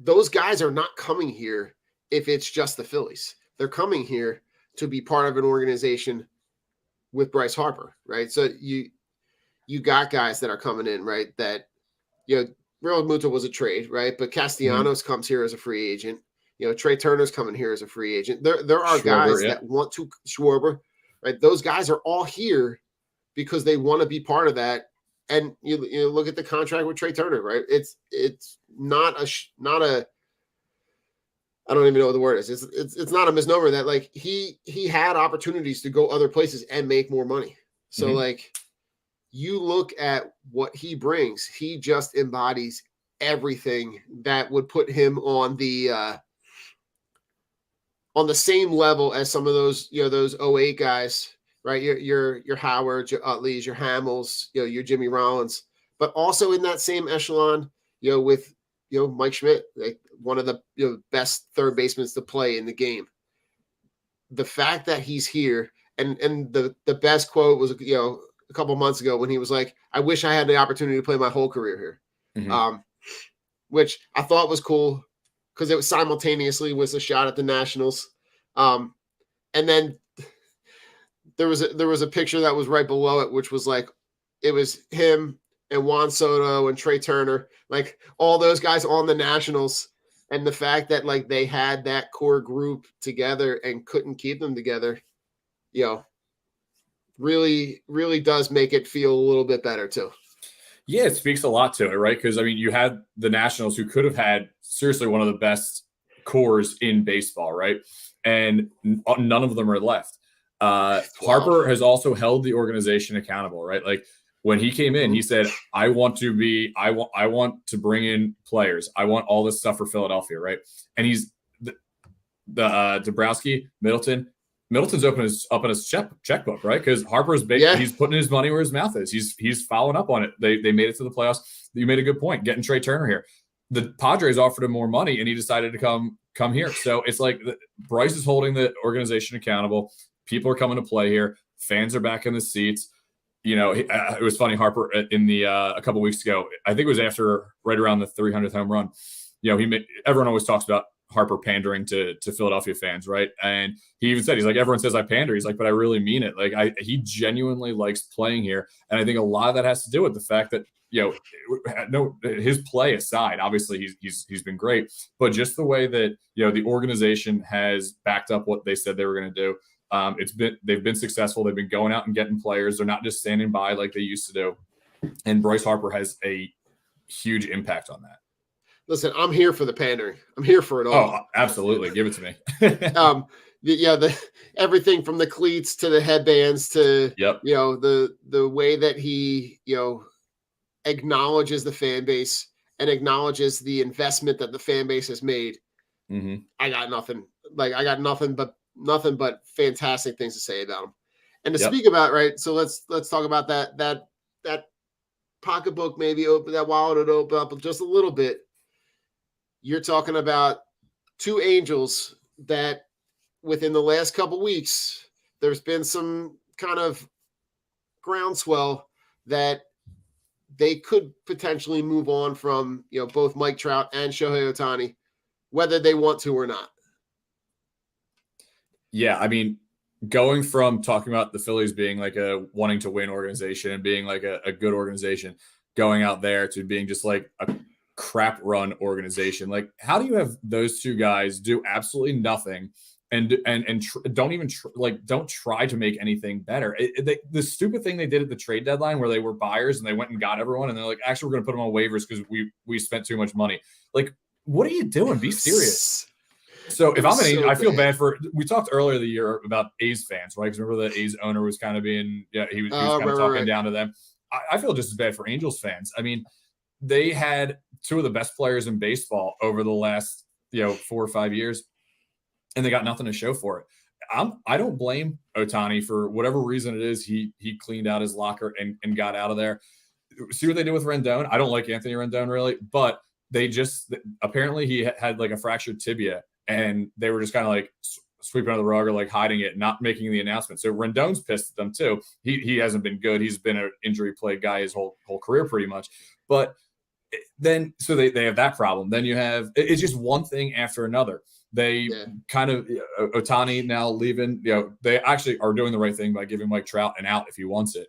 Those guys are not coming here if it's just the Phillies. They're coming here to be part of an organization with Bryce Harper, right? So you got guys that are coming in, right? That Real Muto was a trade, right? But Castellanos comes here as a free agent. Trey Turner's coming here as a free agent. There are Schwarber, guys that want to Schwarber, right? Those guys are all here because they want to be part of that. And you look at the contract with Trey Turner, right? It's not a I don't even know what the word is. It's not a misnomer that he had opportunities to go other places and make more money. So you look at what he brings, he just embodies everything that would put him on the same level as some of those, those 08 guys, right? Your Howards, your Utleys, your Hamels, your Jimmy Rollins. but also in that same echelon, with Mike Schmidt, like one of the best third basemen to play in the game. The fact that he's here, and the best quote was a couple months ago when he was like, "I wish I had the opportunity to play my whole career here," which I thought was cool because it was simultaneously was a shot at the Nationals, and then there was a picture that was right below it, which was like it was him and Juan Soto and Trey Turner, like all those guys on the Nationals. And the fact that like they had that core group together and couldn't keep them together, really, really does make it feel a little bit better too. Yeah, it speaks a lot to it, right? Because I mean, you had the Nationals who could have had seriously one of the best cores in baseball, right? And none of them are left. Harper has also held the organization accountable, right? Like when he came in, he said, I want to bring in players. I want all this stuff for Philadelphia, right? And he's the Dabrowski, Middleton's up in his checkbook, right? Because Harper's he's putting his money where his mouth is. He's following up on it. They made it to the playoffs. You made a good point, getting Trey Turner here. The Padres offered him more money, and he decided to come here. So it's like Bryce is holding the organization accountable. People are coming to play here. Fans are back in the seats. It was funny. Harper in the a couple weeks ago, I think it was right around the 300th home run. Everyone always talks about Harper pandering to Philadelphia fans, right? And he even said, he's like, everyone says I pander. He's like, but I really mean it. Like he genuinely likes playing here, and I think a lot of that has to do with the fact that his play aside, obviously he's been great, but just the way that the organization has backed up what they said they were going to do. They've been successful. They've been going out and getting players. They're not just standing by like they used to do. And Bryce Harper has a huge impact on that. Listen, I'm here for the pandering. I'm here for it all. Oh, absolutely. Give it to me. Everything from the cleats to the headbands to the way that he acknowledges the fan base and acknowledges the investment that the fan base has made. Mm-hmm. I got nothing but fantastic things to say about him. And to speak about, right, so let's talk about that pocketbook, maybe open that wallet, would open up just a little bit. You're talking about two Angels that within the last couple weeks, there's been some kind of groundswell that they could potentially move on from, both Mike Trout and Shohei Ohtani, whether they want to or not. Yeah, I mean, going from talking about the Phillies being like a wanting to win organization and being like a good organization, going out there to being just like a crap run organization. Like, how do you have those two guys do absolutely nothing and don't try to make anything better? The stupid thing they did at the trade deadline where they were buyers and they went and got everyone and they're like, actually, we're going to put them on waivers because we spent too much money. Like, what are you doing? Be serious. So if I'm an A's, I feel bad we talked earlier the year about A's fans, right? Because remember the A's owner was kind of being, he was kind of talking down to them. I feel just as bad for Angels fans. I mean, they had two of the best players in baseball over the last, 4 or 5 years, and they got nothing to show for it. I don't blame Ohtani for whatever reason it is. He cleaned out his locker and got out of there. See what they did with Rendon? I don't like Anthony Rendon really, but they just apparently he had like a fractured tibia, and they were just kind of like sweeping under the rug or like hiding it, not making the announcement. So Rendon's pissed at them too. He hasn't been good. He's been an injury plagued guy his whole career pretty much. But then so they have that problem. Then you have it's just one thing after another. They kind of Ohtani now leaving. They actually are doing the right thing by giving Mike Trout an out if he wants it.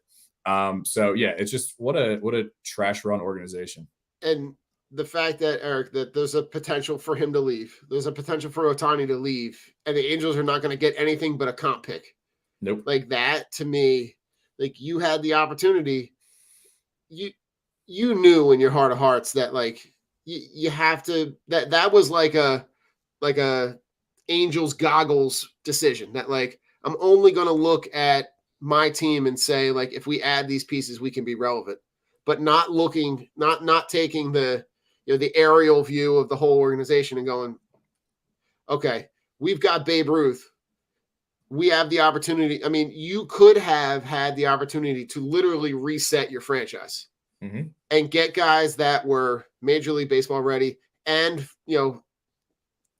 So yeah, it's just what a trash run organization. And the fact that, Eric, that there's a potential for him to leave. There's a potential for Ohtani to leave, and the Angels are not going to get anything but a comp pick. Nope. Like that, to me, like you had the opportunity. You knew in your heart of hearts that like you have to that was like a Angels goggles decision that like I'm only going to look at my team and say like if we add these pieces we can be relevant, but not taking the the aerial view of the whole organization and going, okay, we've got Babe Ruth. We have the opportunity. I mean, you could have had the opportunity to literally reset your franchise. and get guys that were Major League Baseball ready and,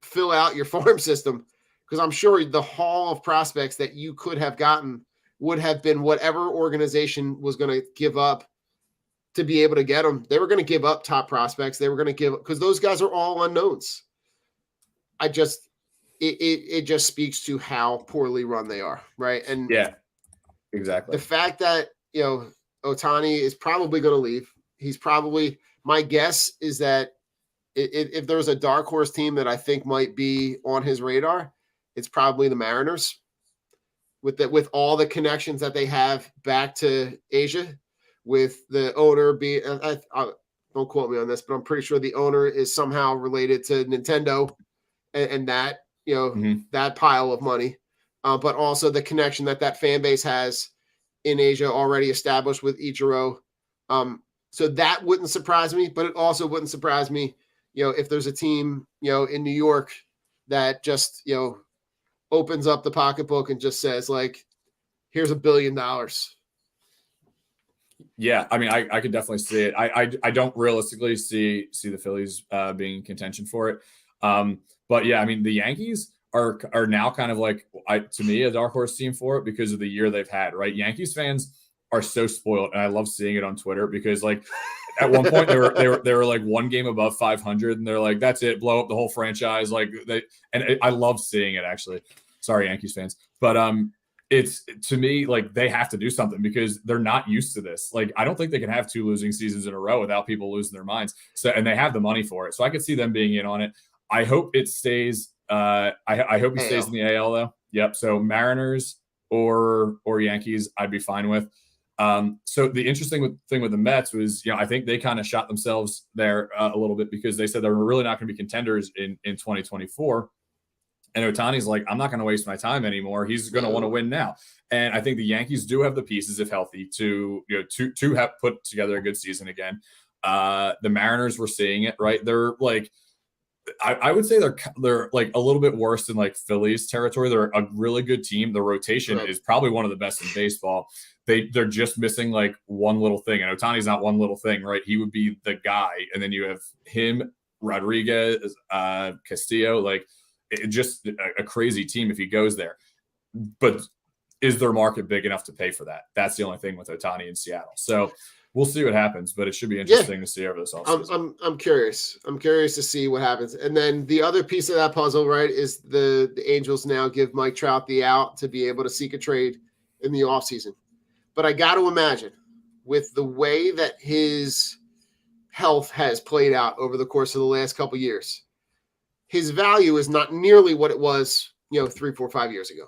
fill out your farm system. Because I'm sure the haul of prospects that you could have gotten would have been whatever organization was going to give up to be able to get them. They were going to give up top prospects. They were going to give, because those guys are all unknowns. It just speaks to how poorly run they are, right? And yeah, exactly. The fact that, Ohtani is probably going to leave. He's probably, my guess is that if there's a dark horse team that I think might be on his radar, it's probably the Mariners with all the connections that they have back to Asia, with the owner being, don't quote me on this, but I'm pretty sure the owner is somehow related to Nintendo and that, that pile of money, but also the connection that fan base has in Asia already established with Ichiro. So that wouldn't surprise me, but it also wouldn't surprise me, if there's a team, in New York that just, opens up the pocketbook and just says, like, here's $1 billion. Yeah, I mean, I could definitely see it. I don't realistically see the Phillies being in contention for it. But yeah, I mean, the Yankees are now kind of like, to me, a dark horse team for it because of the year they've had, right? Yankees fans are so spoiled, and I love seeing it on Twitter because, like, at one point they were like one game above 500, and they're like, that's it, blow up the whole franchise. Like, I love seeing it, actually. Sorry, Yankees fans, but it's, to me, like, they have to do something because they're not used to this. Like, I don't think they can have 2 losing seasons in a row without people losing their minds. So, and they have the money for it, so I could see them being in on it. I hope it stays. I hope he stays in the AL though. Yep. So Mariners or Yankees, I'd be fine with. So the interesting thing with the Mets was, I think they kind of shot themselves there a little bit because they said they're really not going to be contenders in 2024. And Ohtani's like, I'm not going to waste my time anymore. He's going to want to win now. And I think the Yankees do have the pieces, if healthy, to have put together a good season again. The Mariners, were seeing it, right? They're like, I would say they're like a little bit worse than like Phillies territory. They're a really good team. The rotation is probably one of the best in baseball. They're just missing like one little thing, and Ohtani's not one little thing, right? He would be the guy, and then you have him, Rodriguez, Castillo, like just a crazy team if he goes there. But is their market big enough to pay for that? That's the only thing with Ohtani in Seattle. So we'll see what happens, but it should be interesting to see over this offseason. I'm curious. I'm curious to see what happens. And then the other piece of that puzzle, right, is the Angels now give Mike Trout the out to be able to seek a trade in the offseason. But I got to imagine, with the way that his health has played out over the course of the last couple of years, his value is not nearly what it was, 3, 4, 5 years ago.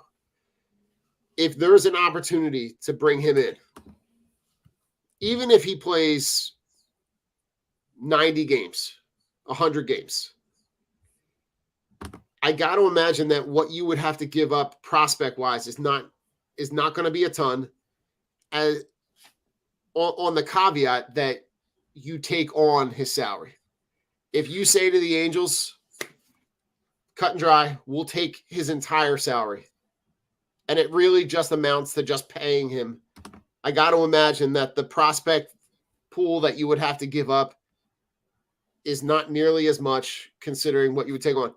If there's an opportunity to bring him in, even if he plays 90 games, 100 games, I got to imagine that what you would have to give up prospect-wise is not going to be a ton, as on the caveat that you take on his salary. If you say to the Angels, cut and dry, we'll take his entire salary, and it really just amounts to just paying him, I got to imagine that the prospect pool that you would have to give up is not nearly as much considering what you would take on.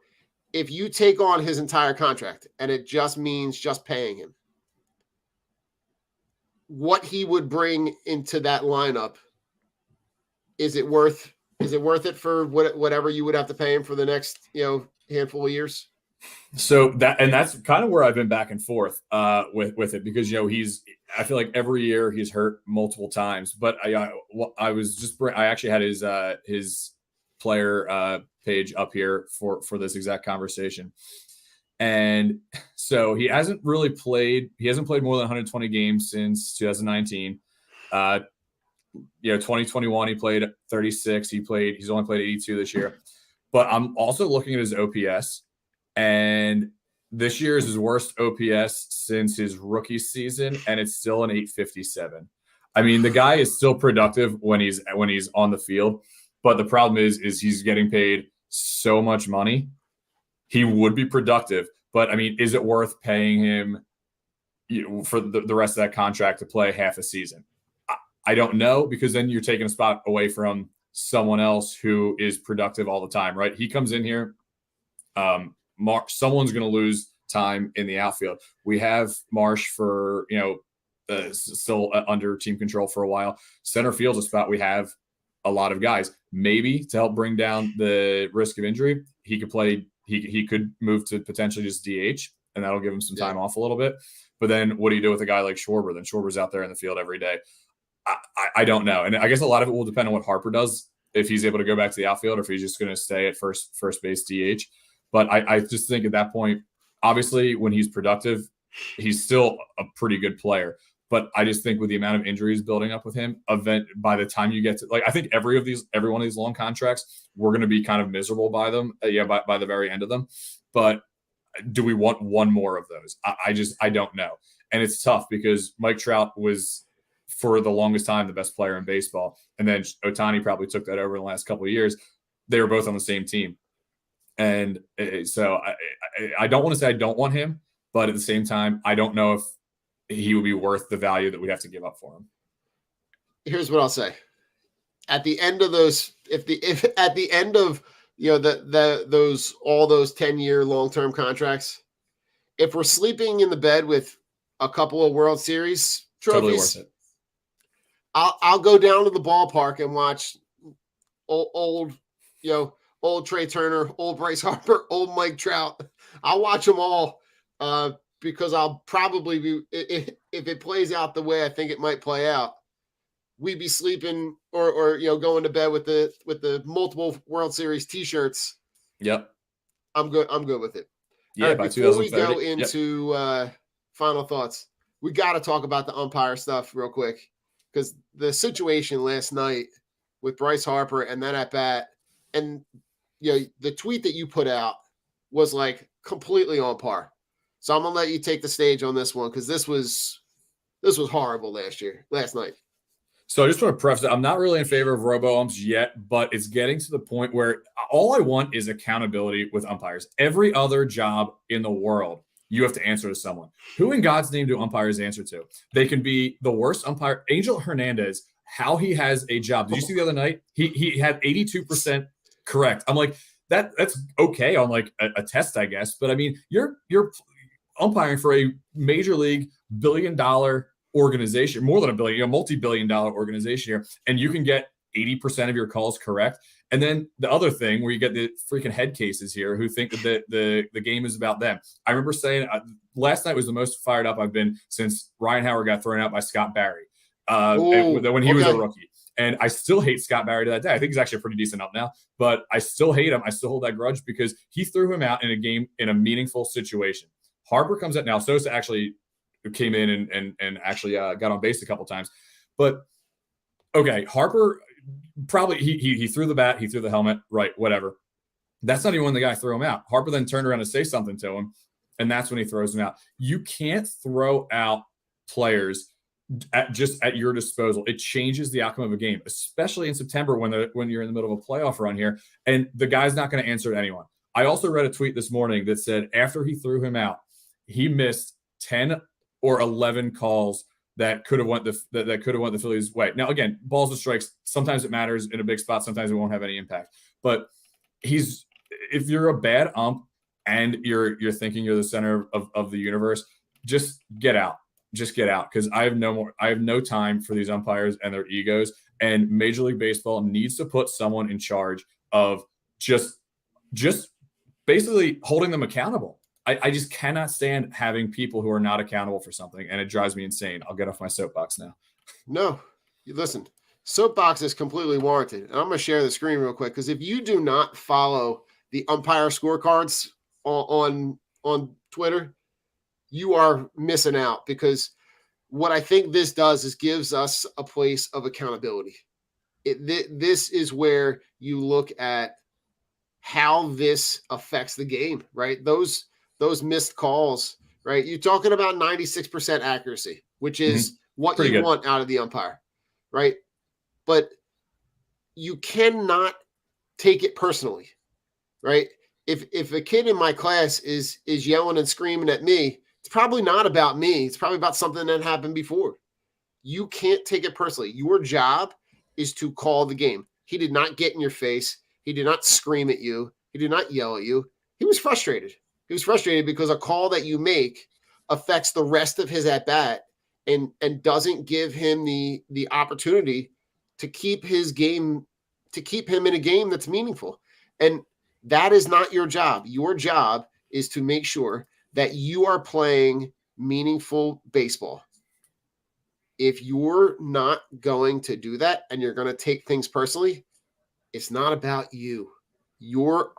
If you take on his entire contract and it just means just paying him, what he would bring into that lineup, is it worth it for whatever you would have to pay him for the next, handful of years? So that's kind of where I've been back and forth with it, because I feel like every year he's hurt multiple times. But I actually had his player page up here for this exact conversation, and so he hasn't played more than 120 games since 2019. 2021 he played 36. He's only played 82 this year. But I'm also looking at his OPS. And this year is his worst OPS since his rookie season, and it's still an 857. I mean, the guy is still productive when he's on the field, but the problem is he's getting paid so much money. He would be productive, but I mean, is it worth paying him for the rest of that contract to play half a season? I don't know, because then you're taking a spot away from someone else who is productive all the time, right? He comes in here. Someone's going to lose time in the outfield. We have Marsh for, still under team control for a while. Center field's a spot we have a lot of guys. Maybe to help bring down the risk of injury, he could play. He could move to potentially just DH, and that'll give him some time off a little bit. But then what do you do with a guy like Schwarber? Then Schwarber's out there in the field every day. I don't know. And I guess a lot of it will depend on what Harper does, if he's able to go back to the outfield or if he's just going to stay at first base DH. But I just think at that point, obviously when he's productive, he's still a pretty good player. But I just think with the amount of injuries building up with him, by the time you get to, I think every one of these long contracts, we're going to be kind of miserable by them. By the very end of them. But do we want one more of those? I don't know. And it's tough because Mike Trout was, for the longest time, the best player in baseball. And then Ohtani probably took that over in the last couple of years. They were both on the same team. And so I don't want to say I don't want him, but at the same time, I don't know if he would be worth the value that we have to give up for him. Here's what I'll say. At the end of those, if at the end of, those 10-year long-term contracts, if we're sleeping in the bed with a couple of World Series trophies, totally worth it. I'll go down to the ballpark and watch old Trey Turner, old Bryce Harper, old Mike Trout. I'll watch them all because I'll probably be, if it plays out the way I think it might play out, we'd be sleeping or going to bed with the multiple World Series T-shirts. Yep, I'm good with it. Yeah, right, before we go into final thoughts, we got to talk about the umpire stuff real quick. Because the situation last night with Bryce Harper and that at bat, and the tweet that you put out was like completely on par. So I'm gonna let you take the stage on this one because this was horrible last night. So I just want to preface it. I'm not really in favor of robo-umps yet, but it's getting to the point where all I want is accountability with umpires. Every other job in the world, you have to answer to someone. Who in God's name do umpires answer to? They can be the worst umpire. Angel Hernandez, how he has a job. Did you see the other night? He had 82% correct. I'm like, that's okay on like a test, I guess. But I mean, you're umpiring for a major league billion-dollar organization, more than a billion, multi-billion-dollar organization here, and you can get 80% of your calls correct. And then the other thing where you get the freaking head cases here who think that the game is about them. I remember saying last night was the most fired up I've been since Ryan Howard got thrown out by Scott Barry when he was a rookie. And I still hate Scott Barry to that day. I think he's actually a pretty decent up now, but I still hate him. I still hold that grudge because he threw him out in a game in a meaningful situation. Harper comes out now. Sosa actually came in and actually got on base a couple times. But, okay, Harper – probably he threw the bat, he threw the helmet, right, whatever. That's not even when the guy threw him out. Harper then turned around to say something to him, and that's when he throws him out. You can't throw out players at your disposal. It changes the outcome of a game, especially in September when you're in the middle of a playoff run here, and the guy's not going to answer to anyone. I also read a tweet this morning that said after he threw him out, he missed 10 or 11 calls that could have went the Phillies' way. Now, again, balls and strikes, sometimes it matters in a big spot, sometimes it won't have any impact. But if you're a bad ump and you're thinking you're the center of the universe, just get out. Just get out, because I have no time for these umpires and their egos. And Major League Baseball needs to put someone in charge of just basically holding them accountable. I just cannot stand having people who are not accountable for something, and it drives me insane. I'll get off my soapbox now. No, listen, soapbox is completely warranted. And I'm going to share the screen real quick, because if you do not follow the umpire scorecards on Twitter, you are missing out, because what I think this does is gives us a place of accountability. This is where you look at how this affects the game, right? Those missed calls, right? You're talking about 96% accuracy, which is what Pretty you good. want out of the umpire, right? But you cannot take it personally, right? If a kid in my class is yelling and screaming at me, it's probably not about me. It's probably about something that happened before. you can't take it personally. Your job is to call the game. He did not get in your face. He did not scream at you. He did not yell at you. He was frustrated. He was frustrated because a call that you make affects the rest of his at-bat and doesn't give him the opportunity to keep his game, to keep him in a game that's meaningful. And that is not your job. Your job is to make sure that you are playing meaningful baseball. If you're not going to do that and you're going to take things personally, it's not about you. You're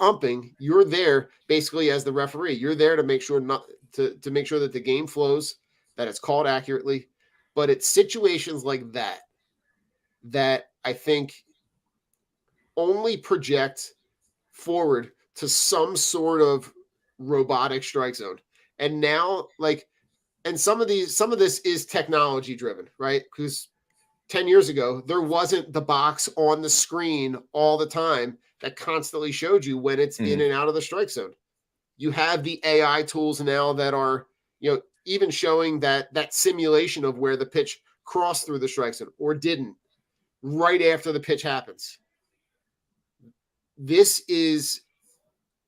umping. You're there basically as the referee. You're there to make sure to make sure that the game flows, that it's called accurately. But it's situations like that I think only project forward to some sort of robotic strike zone. And now, and some of this is technology driven, right? Because 10 years ago, there wasn't the box on the screen all the time that constantly showed you when it's in and out of the strike zone. You have the AI tools now that are, even showing that simulation of where the pitch crossed through the strike zone or didn't right after the pitch happens. This is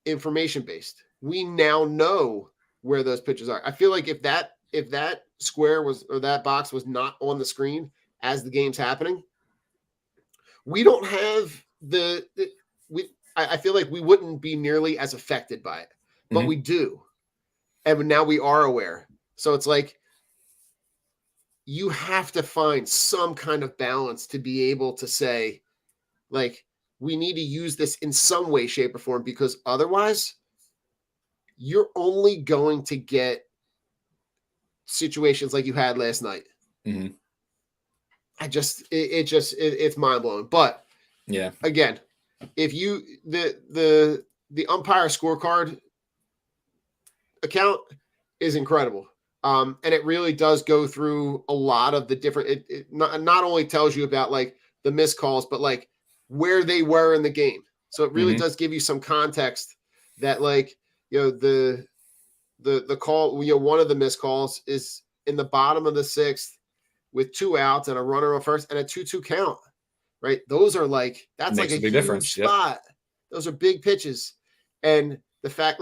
information based. We now know where those pitches are. I feel like if that square was, or that box was not on the screen as the game's happening, we don't have I feel like we wouldn't be nearly as affected by it, but we do. And now we are aware. So it's like, you have to find some kind of balance to be able to say, we need to use this in some way, shape, or form, because otherwise you're only going to get situations like you had last night. It's mind blowing. But yeah, again, if you, the umpire scorecard account is incredible. And it really does go through a lot of the different, it not only tells you about the missed calls, but where they were in the game. So it really does give you some context that the call, one of the missed calls is in the bottom of the sixth with 2 outs and a runner on first and a 2-2 count, right? Those are that's Makes a a big huge difference. spot. Yep. Those are big pitches. And the fact,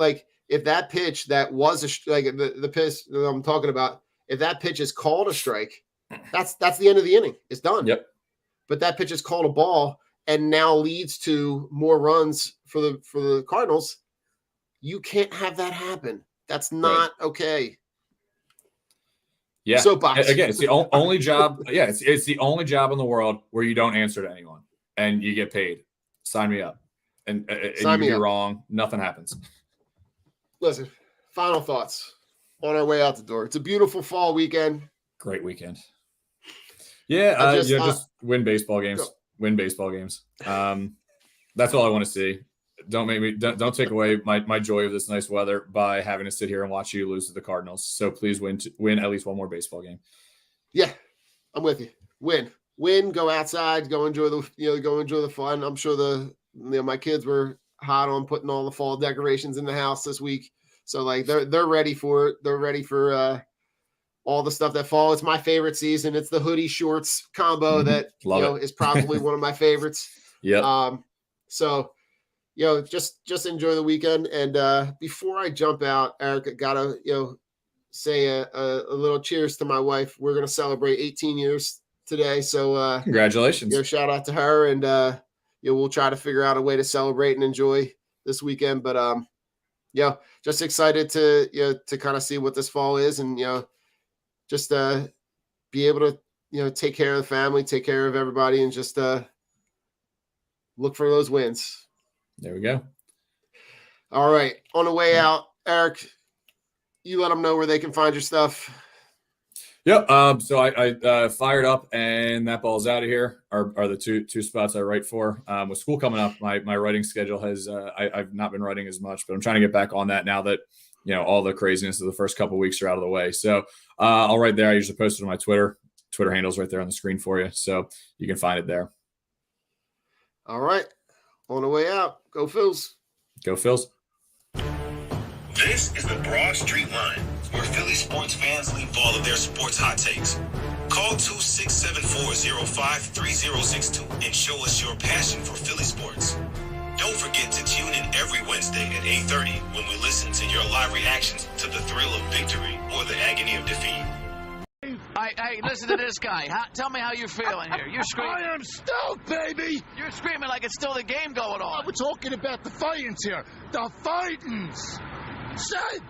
if that pitch that was the pitch that I'm talking about, if that pitch is called a strike, that's the end of the inning. It's done. Yep. But that pitch is called a ball and now leads to more runs for the Cardinals. You can't have that happen. That's not okay. Yeah. So again, it's the only job. Yeah, it's the only job in the world where you don't answer to anyone and you get paid. Sign me up. And you be wrong, nothing happens. Listen, final thoughts on our way out the door. It's a beautiful fall weekend. Great weekend. Yeah, just win baseball games. Go. Win baseball games. That's all I want to see. Don't take away my joy of this nice weather by having to sit here and watch you lose to the Cardinals. So please win at least one more baseball game. Yeah, I'm with you. Win. Go outside. Go enjoy the fun. I'm sure my kids were hot on putting all the fall decorations in the house this week. So they're ready for it. They're ready for all the stuff that fall. It's my favorite season. It's the hoodie shorts combo that is probably one of my favorites. Yeah. So just enjoy the weekend. And before I jump out, Eric, I gotta say a little cheers to my wife. We're gonna celebrate 18 years today. So congratulations. Shout out to her, and we'll try to figure out a way to celebrate and enjoy this weekend. But just excited to kind of see what this fall is, and just be able to take care of the family, take care of everybody, and just look for those wins. There we go. All right, on the way out, Eric, you let them know where they can find your stuff. Yep. So I fired up, and that ball's out of here are the two spots I write for. With school coming up, my writing schedule has I've not been writing as much, but I'm trying to get back on that now that all the craziness of the first couple of weeks are out of the way. So I'll write there. I usually post it on my Twitter handle's right there on the screen for you, so you can find it there. All right, on the way out, go Phils. Go Phils. This is the Broad Street Line, where Philly sports fans leave all of their sports hot takes. Call 267-405-3062 and show us your passion for Philly sports. Don't forget to tune in every Wednesday at 8:30 when we listen to your live reactions to the thrill of victory or the agony of defeat. Hey, listen to this guy. Tell me how you're feeling here. You're screaming. I am stoked, baby! You're screaming like it's still the game going on. We're talking about the Fightins here. The Fightins! Said!